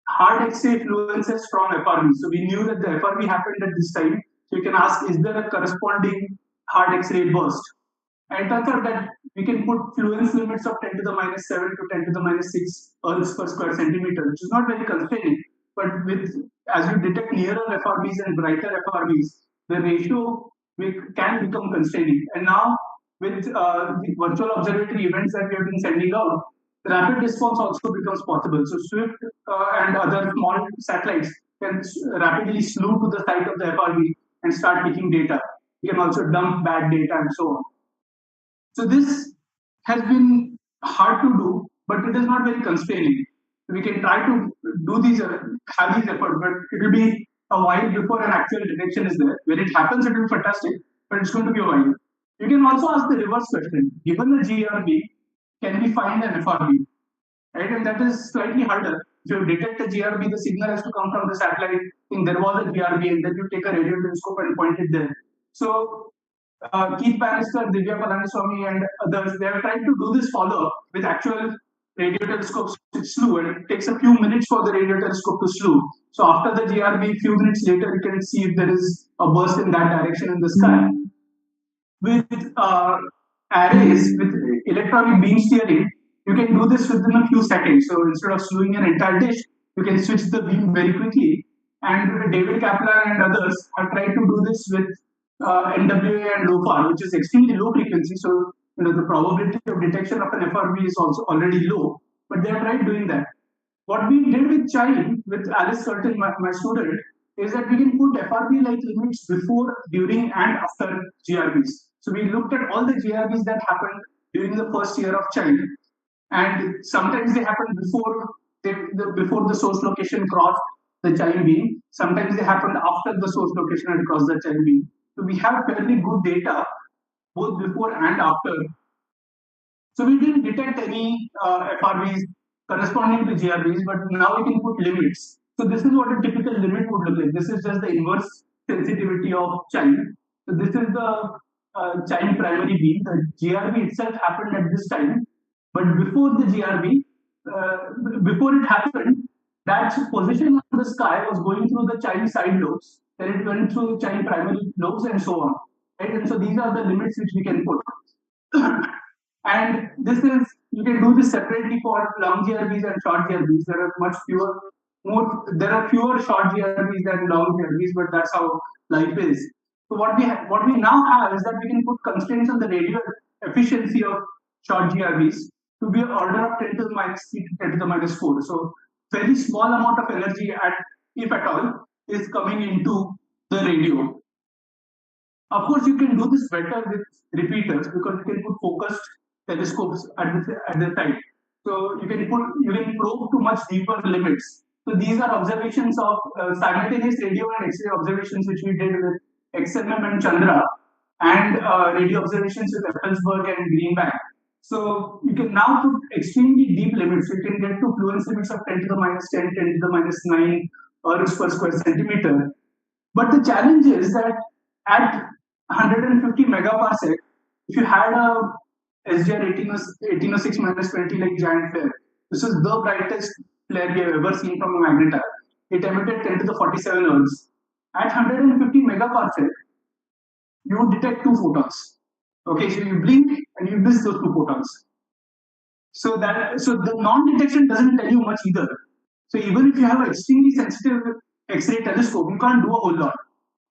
hard X-ray fluences from FRBs. So we knew that the FRB happened at this time. So you can ask, is there a corresponding hard X-ray burst? And it turns out that we can put fluence limits of 10 to the minus 7 to 10 to the minus 6 Earths per square centimeter, which is not very constraining. But as you detect nearer FRBs and brighter FRBs, the ratio can become constraining. And now with the virtual observatory events that we have been sending out, the rapid response also becomes possible. So SWIFT and other small satellites can rapidly slew to the site of the FRB and start taking data. You can also dump bad data and so on. So this has been hard to do, but it is not very constraining. We can try to do these, have these efforts, but it will be a while before an actual detection is there. When it happens, it will be fantastic, but it's going to be a while. You can also ask the reverse question. Given the GRB, can we find an FRB? Right? And that is slightly harder. If you detect a GRB, the signal has to come from the satellite. There was a GRB, and then you take a radio telescope and point it there. So Keith Bannister, Divya Palaniswamy, and others, they are trying to do this follow-up with actual radio telescopes which slew, and it takes a few minutes for the radio telescope to slew. So after the GRB, a few minutes later, you can see if there is a burst in that direction in the sky. With arrays, with electronic beam steering, you can do this within a few seconds. So instead of slewing an entire dish, you can switch the beam very quickly. And David Kaplan and others have tried to do this with NWA and LOFAR, which is extremely low frequency. So the probability of detection of an FRB is also already low, but they have tried doing that. What we did with CHIME, with Alice Curtin, my student, is that we can put FRB-like limits before, during, and after GRBs. So we looked at all the GRBs that happened during the first year of CHIME, and sometimes they happened before the source location crossed the CHIME beam. Sometimes they happened after the source location had crossed the CHIME beam. So we have fairly good data both before and after. So we didn't detect any FRBs corresponding to GRBs, but now we can put limits. So this is what a typical limit would look like. This is just the inverse sensitivity of CHIME. So this is the CHIME primary beam. The GRB itself happened at this time, but before the GRB, before it happened, that position on the sky was going through the CHIME side lobes, then it went through CHIME primary lobes and so on. Right? And so these are the limits which we can put. And this is, you can do this separately for long GRBs and short GRBs. There are fewer short GRBs than long GRBs, but that's how life is. So what we now have is that we can put constraints on the radio efficiency of short GRBs to be an order of 10 to the minus 3 to 10 to the minus 4. So very small amount of energy, if at all, is coming into the radio. Of course, you can do this better with repeaters because you can put focused telescopes at the site. So you can probe to much deeper limits. So these are observations of simultaneous radio and X-ray observations which we did with XMM and Chandra. and radio observations with Effelsberg and Greenbank. So you can now put extremely deep limits. You can get to fluence limits of 10 to the minus 10, 10 to the minus 9 ergs per square centimeter. But the challenge is that at 150 megaparsec, if you had a SGR 1806 minus 20 like giant flare, this is the brightest flare we have ever seen from a magnetar. It emitted 10 to the 47 ergs. At 150 megaparsec, you detect 2 photons. Okay, so you blink and you miss those 2 photons. So the non-detection doesn't tell you much either. So even if you have an extremely sensitive X-ray telescope, you can't do a whole lot,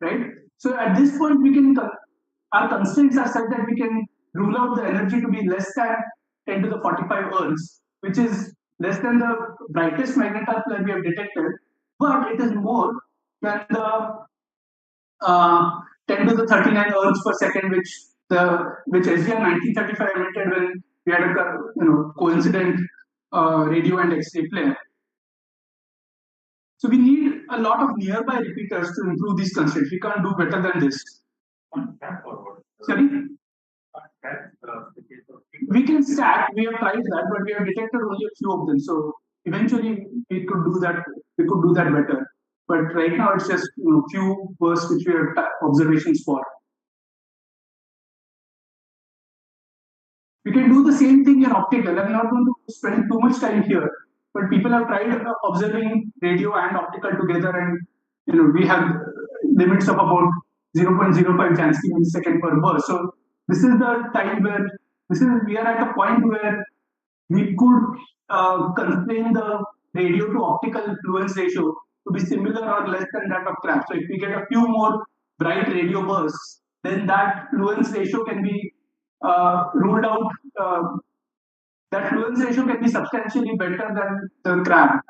right? So at this point, our constraints are such that we can rule out the energy to be less than 10 to the 45 ergs, which is less than the brightest magnetar flare we have detected, but it is more than the 10 to the 39 ergs per second, which SGR 1935 emitted when we had a coincident radio and X-ray flare. So we need a lot of nearby repeaters to improve these constraints. We can't do better than this. Sorry? We can stack. We have tried that, but we have detected only a few of them. So eventually we could do that. We could do that better. But right now it's just few bursts which we have observations for. We can do the same thing in optical. I'm not going to spend too much time here, but people have tried observing radio and optical together, and we have limits of about 0.05 Jansky millisecond per burst. So this is the time where we are at a point where we could constrain the radio to optical fluence ratio to be similar or less than that of crab. So if we get a few more bright radio bursts, then that fluence ratio can be ruled out. That fluence ratio can be substantially better than the crab.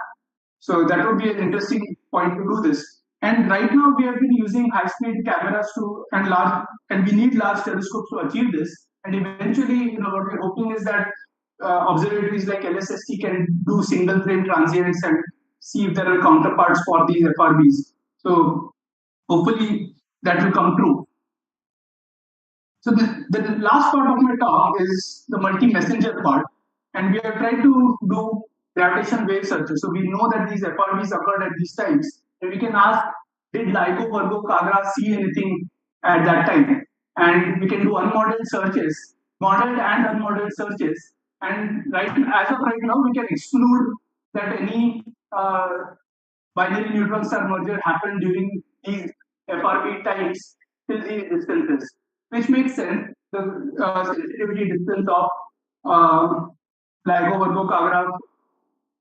So that would be an interesting point to do this. And right now we have been using high-speed cameras and we need large telescopes to achieve this. And eventually, what we're hoping is that observatories like LSST can do single-frame transients and see if there are counterparts for these FRBs. So hopefully that will come true. So the last part of my talk is the multi-messenger part, and we have tried to do gravitational wave searches. So we know that these FRBs occurred at these times, and we can ask, did LIGO, Virgo, Kagra see anything at that time? And we can do unmodeled searches, modeled and unmodeled searches. And as of right now, we can exclude that any binary neutron star merger happened during these FRB times till these distances, which makes sense. The sensitivity distance of LIGO, Virgo, Kagra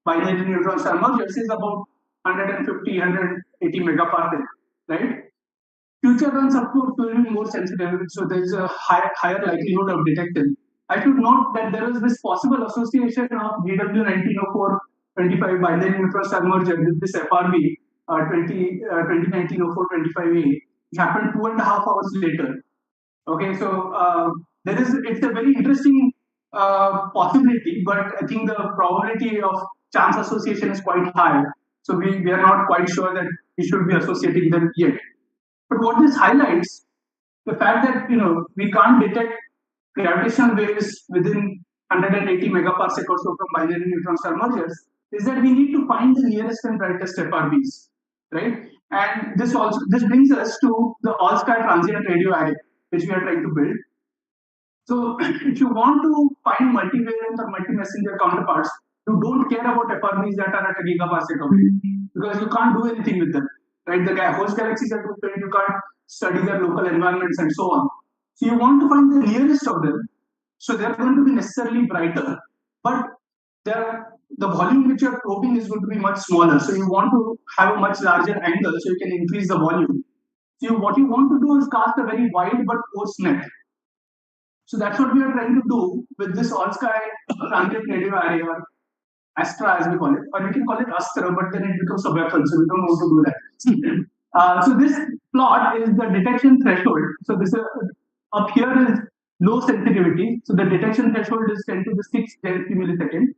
binary neutron star mergers is about 150, 180 megaparsec, right? Future runs, of course, will be more sensitive, so there is a higher likelihood of detecting. I should note that there is this possible association of GW 1904-25 binary neutron star merger with this FRB 2019-04-25A, which happened 2.5 hours later. Okay, so it's a very interesting possibility, but I think the probability of chance association is quite high. So we are not quite sure that we should be associating them yet. But what this highlights, the fact that we can't detect gravitational waves within 180 megaparsec or so from binary neutron star mergers, is that we need to find the nearest and brightest FRBs, right? And this brings us to the all-sky transient radio array, which we are trying to build. So if you want to find multi-wavelength or multi-messenger counterparts, you don't care about FRBs that are at a gigaparsec away, because you can't do anything with them, right? The host galaxies are too faint, you can't study their local environments and so on. So you want to find the nearest of them, so they're going to be necessarily brighter, but the volume which you're probing is going to be much smaller. So you want to have a much larger angle so you can increase the volume. So what you want to do is cast a very wide but coarse net. So that's what we are trying to do with this all-sky transient radio array, or ASTRA as we call it, or we can call it ASTRA, but then it becomes a weapon, so we don't want to do that. So this plot is the detection threshold. So this up here is low sensitivity. So the detection threshold is 10 to the 6 Jansky millisecond.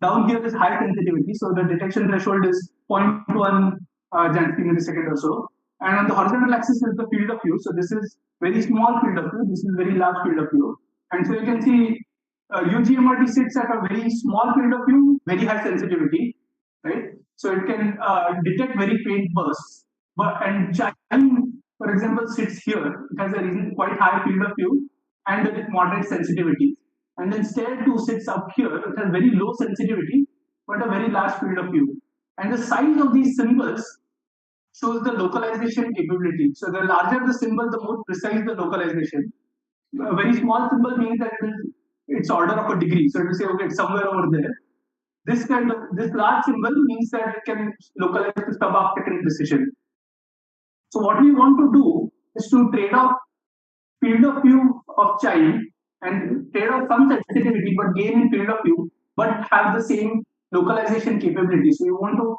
Down here is high sensitivity. So the detection threshold is 0.1 Jansky millisecond or so. And on the horizontal axis is the field of view. So this is very small field of view. This is very large field of view. And so you can see UGMRT sits at a very small field of view, very high sensitivity, right? So it can detect very faint bursts. And CHIME, for example, sits here. It has a quite high field of view and a moderate sensitivity. And then STARE 2 sits up here. It has very low sensitivity, but a very large field of view. And the size of these symbols shows the localization capability. So the larger the symbol, the more precise the localization. A very small symbol means that it's order of a degree. So to say, okay, it's somewhere over there. This large symbol means that it can localize to sub-optical precision. So what we want to do is to trade off field of view of CHIME and trade off some sensitivity, but gain in field of view, but have the same localization capability. So you want to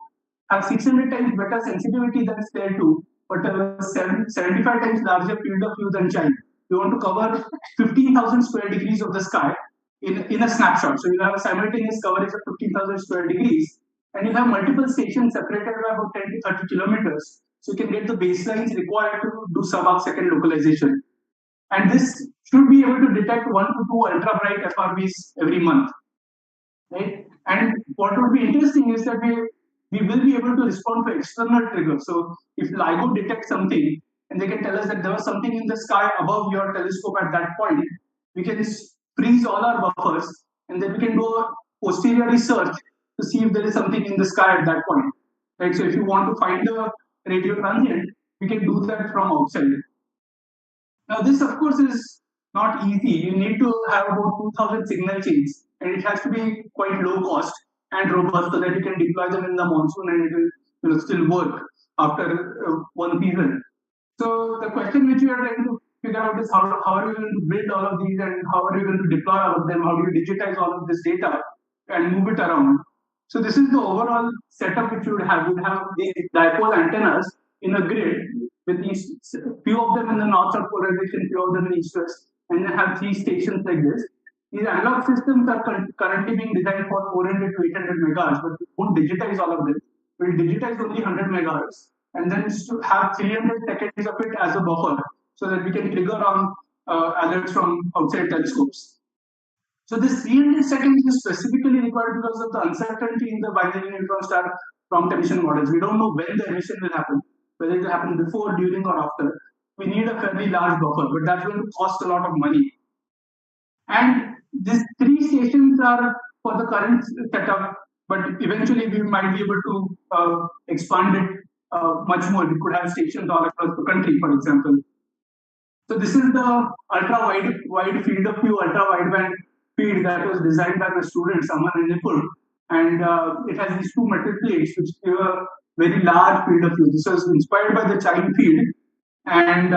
have 600 times better sensitivity than STARE 2, but 75 times larger field of view than CHIME. You want to cover 15,000 square degrees of the sky in a snapshot. So you have a simultaneous coverage of 15,000 square degrees, and you have multiple stations separated by about 10 to 30 kilometers. So you can get the baselines required to do sub-second localization. And this should be able to detect 1 to 2 ultra-bright FRBs every month, right? And what would be interesting is that we will be able to respond to external triggers. So if LIGO detects something and they can tell us that there was something in the sky above your telescope at that point, we can freeze all our buffers and then we can do a posterior research to see if there is something in the sky at that point, right? So if you want to find a radio transient, we can do that from outside. Now this of course is not easy. You need to have about 2,000 signal chains, and it has to be quite low cost and robust so that you can deploy them in the monsoon and it will still work after one season. So the question which we are trying to figure out is how are you going to build all of these and how are you going to deploy all of them? How do you digitize all of this data and move it around? So this is the overall setup which you would have. You would have the dipole antennas in a grid with these few of them in the north-south polarization, few of them in east-west, and then have 3 stations like this. These analog systems are currently being designed for 400 to 800 megahertz, but we won't digitize all of this. We'll digitize only 100 megahertz and then have 300 seconds of it as a buffer so that we can trigger on alerts from outside telescopes. So this 300 seconds is specifically required because of the uncertainty in the binary neutron star prompt emission models. We don't know when the emission will happen, whether it will happen before, during, or after. We need a fairly large buffer, but that's going to cost a lot of money. And these 3 stations are for the current setup, but eventually we might be able to expand it much more. We could have stations all across the country, for example. So this is the ultra-wide field of view, ultra-wideband feed that was designed by the student, someone in Nepal. And it has these 2 metal plates which give a very large field of view. This was inspired by the CHIME field. And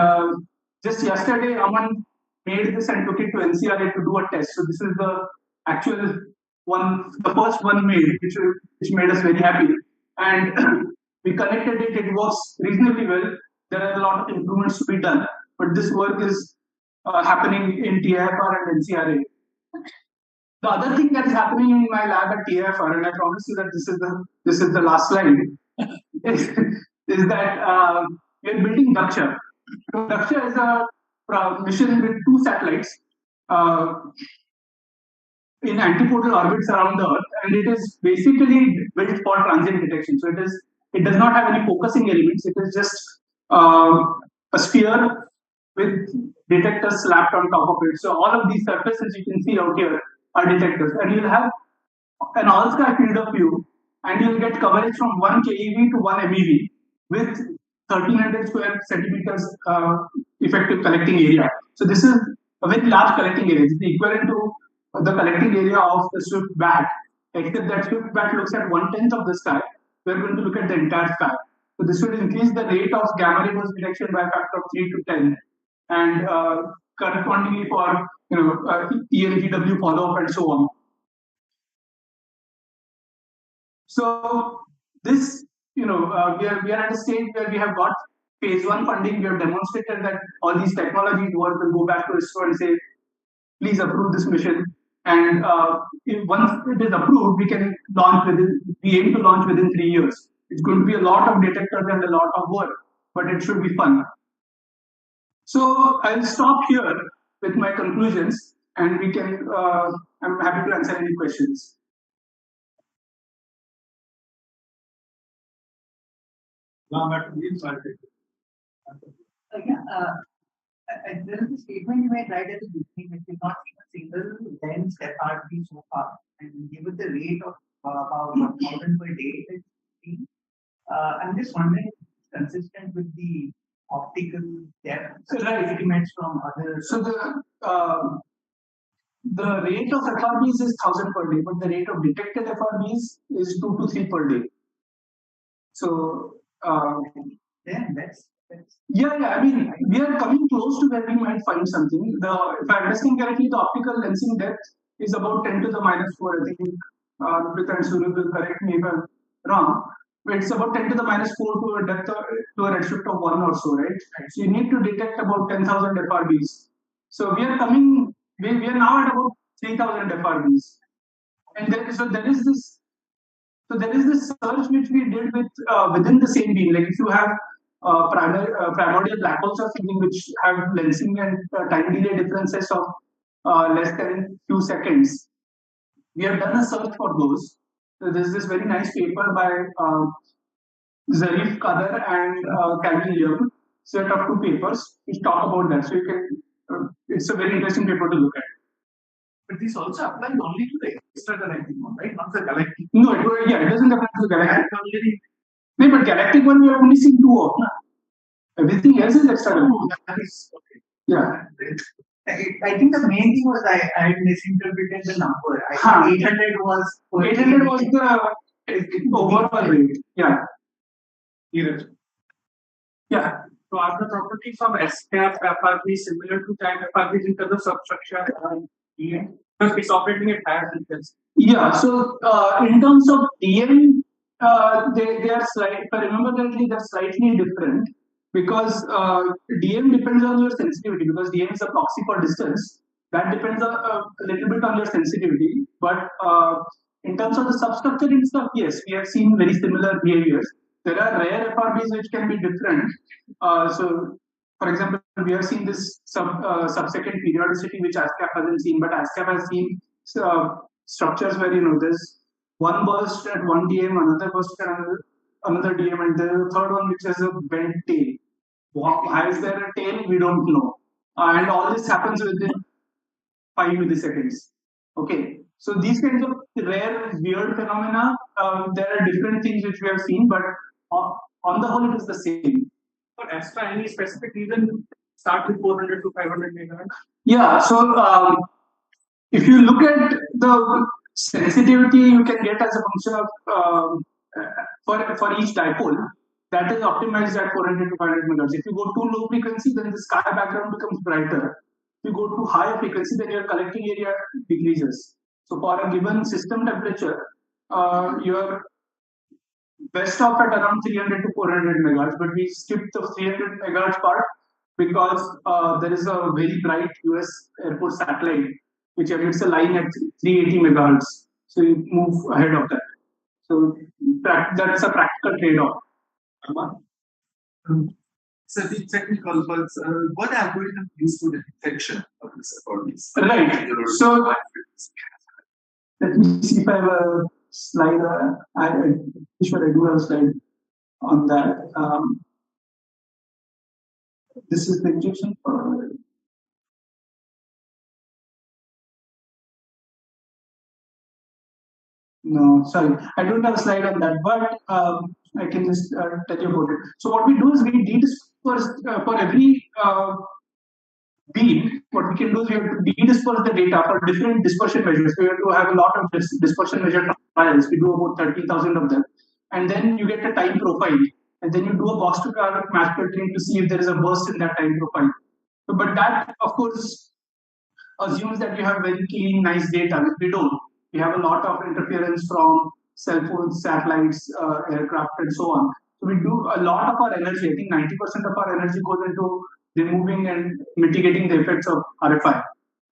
just yesterday, Aman made this and took it to NCRA to do a test. So this is the actual one, the first one made, which made us very happy. And we connected it, it works reasonably well. There are a lot of improvements to be done, but this work is happening in TIFR and NCRA. The other thing that is happening in my lab at TIFR, and I promise you that this is the last slide, is that we are building Daksha. So Daksha is a mission with 2 satellites in antipodal orbits around the Earth, and it is basically built for transient detection. So it does not have any focusing elements. It is just a sphere with detectors slapped on top of it. So all of these surfaces you can see out here are detectors, and you'll have an all-sky field of view, and you'll get coverage from 1 keV to 1 MeV with 1300 square centimeters effective collecting area. So this is a very large collecting area. It's equivalent to the collecting area of the Swift bat, except that Swift bat looks at 1/10 of the sky. We're going to look at the entire sky. So this will increase the rate of gamma ray burst detection by a factor of 3 to 10, and correspondingly for EM-GW follow-up and so on. So this, we are at a stage where we have got phase 1 funding. We have demonstrated that all these technologies work. Will go back to ISRO and say, please approve this mission. And once it is approved, we can launch we aim to launch within 3 years. It's going to be a lot of detectors and a lot of work, but it should be fun. So I'll stop here with my conclusions, and we can. I'm happy to answer any questions. There is a statement you made right at the beginning that we've not seen a single lens FRB so far, and given the rate of about 1,000 per day, I'm just wondering if it's consistent with the optical depth estimates from others. So the rate of FRBs is 1,000 per day, but the rate of detected FRBs is 2 to 3 per day. So that's yeah. I mean, we are coming close to where we might find something. If I understand correctly, the optical lensing depth is about 10 to the minus 4. I think Rupita and Surya will correct me if I'm wrong. But it's about 10 to the minus 4 to a depth to a redshift of 1 or so, right? So you need to detect about 10,000 FRBs. So we are coming. We are now at about 3,000 FRBs, and there is this. So there is this search which we did with within the same beam. Like if you have primordial black holes or something which have lensing and time delay differences of less than few seconds, we have done a search for those. So there is this very nice paper by Zarif Kader and Calvin Young, set of 2 papers which talk about that. So you can. It's a very interesting paper to look at. But this also applies only to the extragalactic one, right? Not the galactic. No, it doesn't apply to the galactic. No, but galactic one we have only seen 2 of. Everything else is extragalactic. Oh, that is okay. Yeah. I think the main thing was I misinterpreted the number. I think 800 was 800 was the overall rate. Yeah. Yeah. So are the properties of SCAP FRB similar to time FRBs in terms of substructure and DM? Because it's operating at higher frequency. Yeah. So in terms of DM, they are slight. If I remember correctly, they're slightly different because DM depends on your sensitivity. Because DM is a proxy for distance. That depends a little bit on your sensitivity. But in terms of the substructure and stuff, yes, we have seen very similar behaviors. There are rare FRBs which can be different. So, for example, we have seen this sub-second periodicity which ASCAP hasn't seen, but ASCAP has seen structures where there's one burst at one DM, another burst at another DM, and the third one which has a bent tail. Why is there a tail? We don't know. And all this happens within 5 milliseconds. Okay. So these kinds of rare, weird phenomena, there are different things which we have seen, but on the whole, it is the same. For ASTRA, any specific reason start with 400 to 500 megahertz? Yeah. So if you look at the sensitivity you can get as a function of for each dipole, that is optimized at 400 to 500 megahertz. If you go too low frequency, then the sky background becomes brighter. If you go to higher frequency, then your collecting area decreases. So for a given system temperature, you're best off at around 300 to 400 megahertz, but we skipped the 300 megahertz part because there is a very bright US airport satellite which emits a line at 380 megahertz. So you move ahead of that. So that's a practical trade-off. So the technical, but what algorithm used for the detection of this FRBs? Right. So let me see if I have a slide. I'm sure I do have a slide on that. This is the injection for. No, sorry, I don't have a slide on that, but I can just tell you about it. So what we do is we dedisperse for every beam. What we can do is we have to dedisperse the data for different dispersion measures. We have to have a lot of dispersion measure trials. We do about 30,000 of them, and then you get a time profile, and then you do a box to match filtering to see if there is a burst in that time profile. So, but that, of course, assumes that you have very clean, nice data. We don't. We have a lot of interference from cell phones, satellites, aircraft, and so on. So we do a lot of our energy. I think 90% of our energy goes into removing and mitigating the effects of RFI.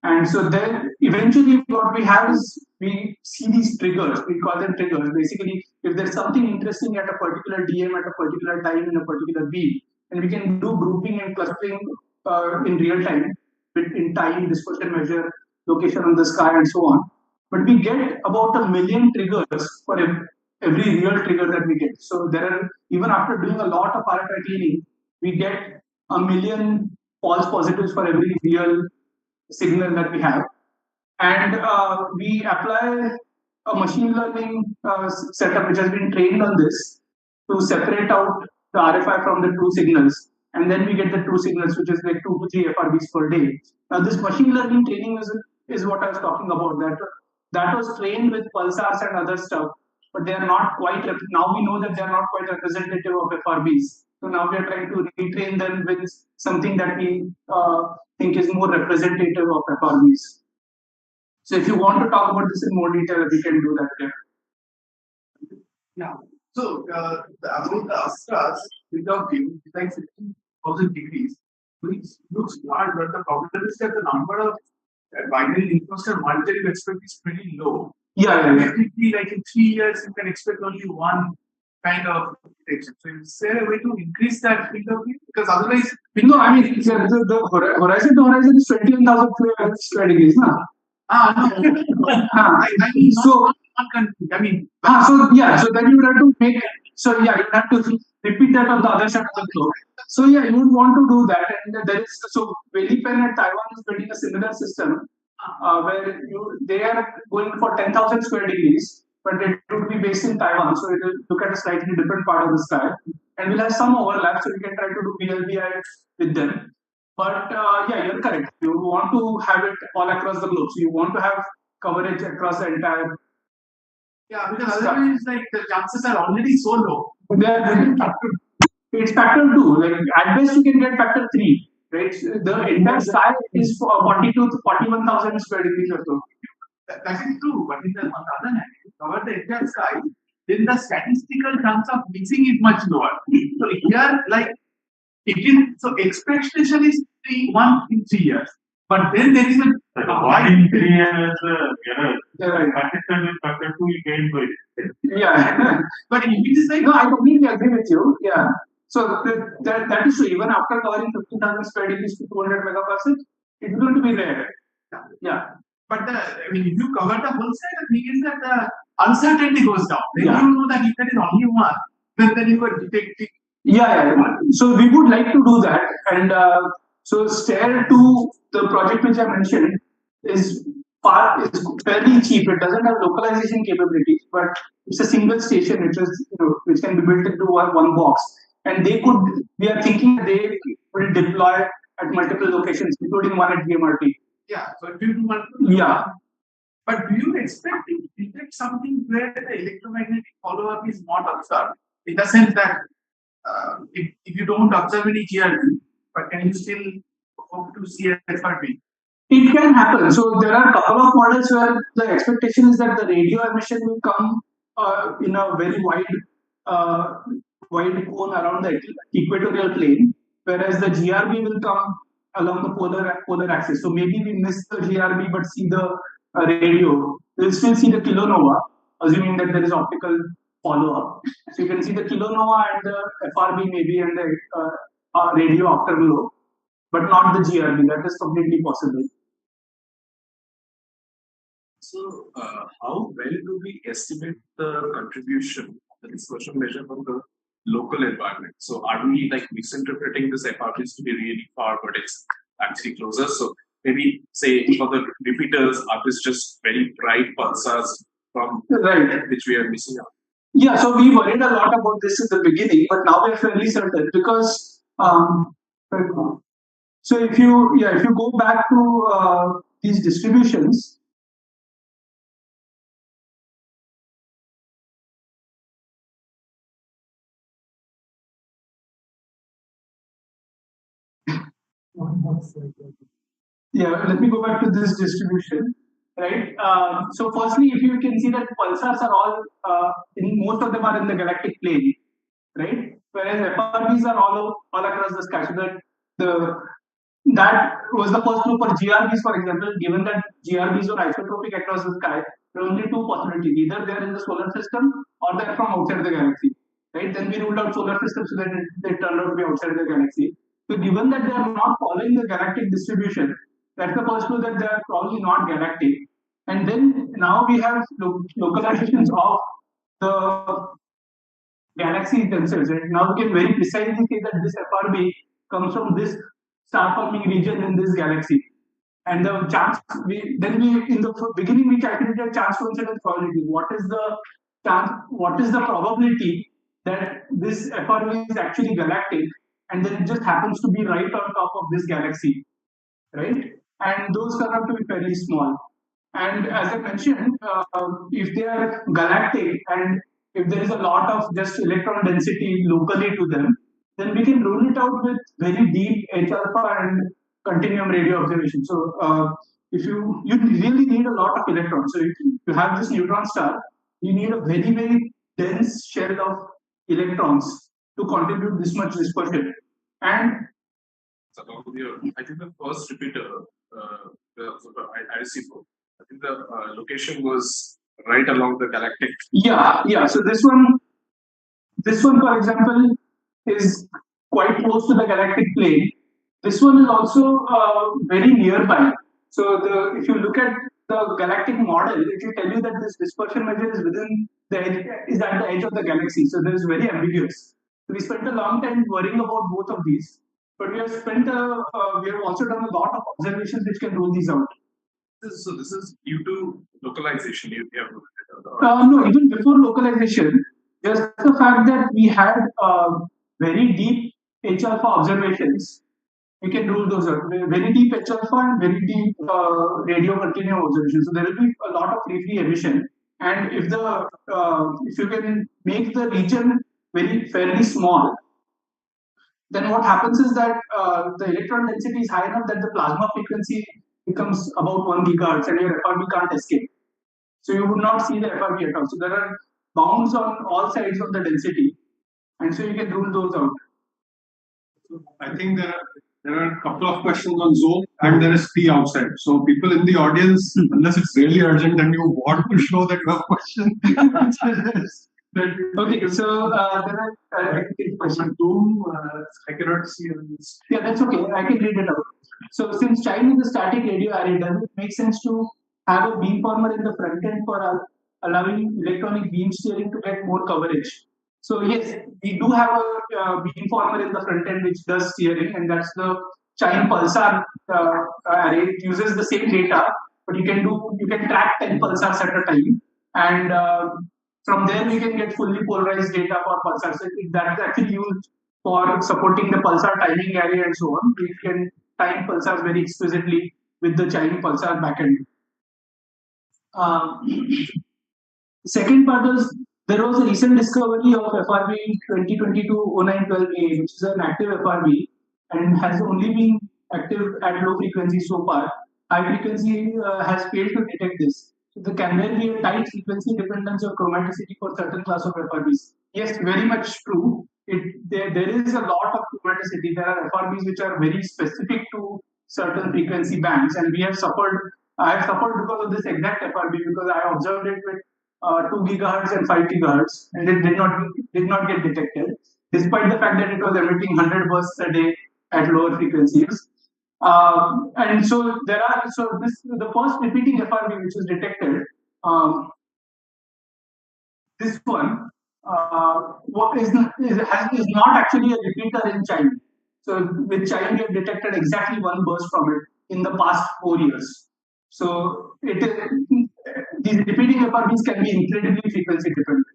And so then eventually what we have is we see these triggers. We call them triggers. Basically, if there's something interesting at a particular DM at a particular time in a particular beam, and we can do grouping and clustering in real time, in time, dispersion measure, location on the sky, and so on. But we get about 1 million triggers for every real trigger that we get. So there are, even after doing a lot of RFI cleaning, we get 1 million false positives for every real signal that we have. And we apply a machine learning setup which has been trained on this to separate out the RFI from the true signals. And then we get the true signals, which is like 2 to 3 FRBs per day. Now, this machine learning training is what I was talking about. That was trained with pulsars and other stuff, but they are not quite. Now we know that they are not quite representative of FRBs. So now we are trying to retrain them with something that we think is more representative of FRBs. So if you want to talk about this in more detail, we can do that here. Yeah. So about the ASTRAs, without view, it's like 16,000 degrees, which looks large, but the problem is that the number of binary interest and multi you expect is pretty low. Yeah. Technically, like in 3 years, you can expect only one kind of detection. So is there a way to increase that field of view? Because otherwise, no, I mean the horizon to horizon is 21,000 square degrees, no? No. I mean, so I mean, so yeah, so then you would have to make it. So yeah, you have to repeat that on the other side of the globe. So yeah, you would want to do that, and there is so Welipen at Taiwan is building a similar system where they are going for 10,000 square degrees, but it would be based in Taiwan, so it will look at a slightly different part of the sky, and we'll have some overlap, so we can try to do VLBI with them. But yeah, you're correct. You want to have it all across the globe, so you want to have coverage across the entire. Yeah, because otherwise, like the chances are already so low. It's factor 2. Like at best, you can get factor 3. Right? The entire sky is 42 to 41,000 square degrees or so. That is true, but on the other hand, if you cover the entire sky, then the statistical chance of missing is much lower. So here, like it is, so expectation is 1 in 3 years. But then there is a 1 in 3 years consistent with factor 2 you gain by it. Yeah. But if it is like, no, I completely agree with you. Yeah. So that is true. Even after covering 50,000 square degrees to 200 megaparsecs, it's going to be rare. Yeah. But I mean, if you cover the whole side, the thing is that the uncertainty goes down. Then you know that if there is only one, then you are detecting. Yeah. So we would like to do that, and so STARE 2, the project which I mentioned, is fairly cheap. It doesn't have localization capabilities, but it's a single station which can be built into one box. And we are thinking they will deploy at multiple locations, including one at GMRT. Yeah, so if you do multiple. Yeah. But do you expect to detect something where the electromagnetic follow-up is not observed? In the sense that if you don't observe any GRB, but can you still hope to see a FRB? It can happen. So there are a couple of models where the expectation is that the radio emission will come in a very wide cone around the equatorial plane, whereas the GRB will come along the polar axis. So maybe we miss the GRB but see the radio. We'll still see the kilonova, assuming that there is optical follow-up. So you can see the kilonova and the FRB maybe and the radio afterglow, but not the GRB. That is completely possible. So, how well do we estimate the contribution of the dispersion measure from the local environment? So, are we like misinterpreting this FRBs to be really far, but it's actually closer? So, maybe say for the repeaters, are this just very bright pulsars from which we are missing out? Yeah, so we worried a lot about this in the beginning, but now we are fairly certain because so if you go back to these distributions. Yeah, let me go back to this distribution, right? So firstly, if you can see that pulsars are all, most of them are in the galactic plane, right? Whereas FRBs are all across the sky. So that was the first clue for GRBs, for example. Given that GRBs are isotropic across the sky, there are only two possibilities: either they are in the solar system or they are from outside the galaxy. right? Then we ruled out solar systems, so that they turned out to be outside the galaxy. So given that they are not following the galactic distribution, that's the first clue that they are probably not galactic. And then now we have localizations of the galaxies themselves. Right? Now we can very precisely say that this FRB comes from this star forming region in this galaxy. And the chance, in the beginning we calculated chance coincidence probability. What is the chance? What is the probability that this FRB is actually galactic, and then it just happens to be right on top of this galaxy, right? And those turn out to be fairly small. And as I mentioned, if they are galactic and if there is a lot of just electron density locally to them, then we can rule it out with very deep H alpha and continuum radio observation. So if you really need a lot of electrons. So if you have this neutron star, you need a very dense shell of electrons to contribute this much dispersion. And so I think the first repeater, IC4, I think the location was right along the galactic. Yeah. So this one, for example, is quite close to the galactic plane. This one is also very nearby. So if you look at the galactic model, it will tell you that this dispersion measure is at the edge of the galaxy. So this is very ambiguous. So we spent a long time worrying about both of these, but we have also done a lot of observations which can rule these out. So this is due to localization. No, even before localization, just the fact that we had very deep H alpha observations, we can rule those out. Very deep H alpha and very deep radio continuum observations. So there will be a lot of free emission. And if you can make the region fairly small, then what happens is that the electron density is high enough that the plasma frequency becomes about 1 gigahertz and your FRB can't escape. So you would not see the FRB at all. So there are bounds on all sides of the density, and so you can rule those out. So I think there are a couple of questions on Zoom, and there is P outside. So people in the audience, unless it's really urgent and you want to show that you have a question. Okay, so there are question two. I cannot see this. Yeah, that's okay. I can read it out. So since CHIME is a static radio array, does it make sense to have a beamformer in the front end for allowing electronic beam steering to get more coverage? So yes, we do have a beamformer in the front end which does steering, and that's the CHIME pulsar array. It uses the same data, but you can track 10 pulsars at a time, and from there we can get fully polarized data for pulsars. So that is actually used for supporting the pulsar timing array and so on. We can time pulsars very exquisitely with the CHIME pulsar backend. Second part is there was a recent discovery of FRB 2022-0912A, which is an active FRB and has only been active at low frequency so far. High frequency has failed to detect this. So can there be a tight frequency dependence or chromaticity for certain class of FRBs? Yes, very much true. There is a lot of chromaticity. There are FRBs which are very specific to certain frequency bands, and I have suffered because of this exact FRB, because I observed it with 2 gigahertz and 5 gigahertz, and it did not get detected, despite the fact that it was emitting 100 bursts a day at lower frequencies. And so the first repeating FRB which was detected, this one is not actually a repeater in CHIME. So with CHIME we have detected exactly one burst from it in the past 4 years. So these repeating FRBs can be incredibly frequency dependent.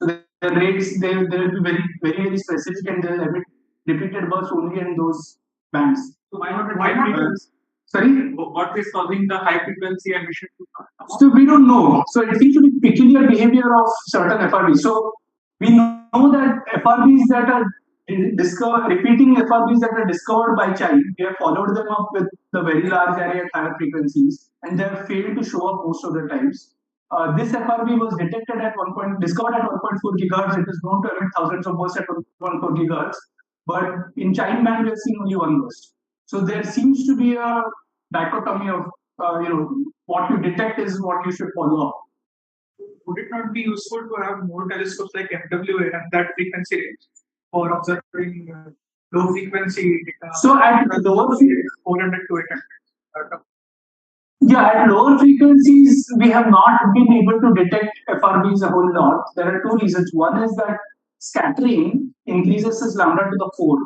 So the rates they will be very specific, and they'll emit repeated bursts only in those bands. So why not? Sorry? What is causing the high frequency emission? So we don't know. So it seems to be peculiar behavior of certain FRBs. So we know that FRBs that are repeating FRBs that are discovered by CHIME, we have followed them up with the very large array at higher frequencies, and they have failed to show up most of the times. This FRB was discovered at 1.4 gigahertz. It is known to emit thousands of bursts at 1.4 gigahertz. But in CHIME band, we have seen only one burst. So there seems to be a dichotomy of, what you detect is what you should follow up. would it not be useful to have more telescopes like FWA and that frequency range for observing low frequency data? So at lower 400 to 800. Yeah, at lower frequencies, we have not been able to detect FRBs a whole lot. There are two reasons. One is that scattering increases this lambda to the 4.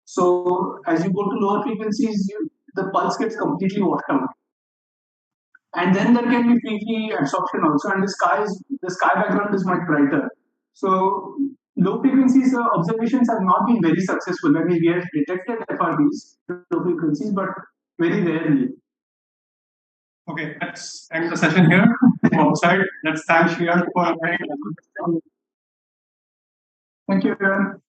So as you go to lower frequencies, the pulse gets completely washed out. And then there can be free absorption also, and the sky background is much brighter. So low frequencies observations have not been very successful. I mean, we have detected FRBs low frequencies, but very rarely. Okay, let's end the session here. Outside, let's thank Shriharsh for a very Thank you, everyone.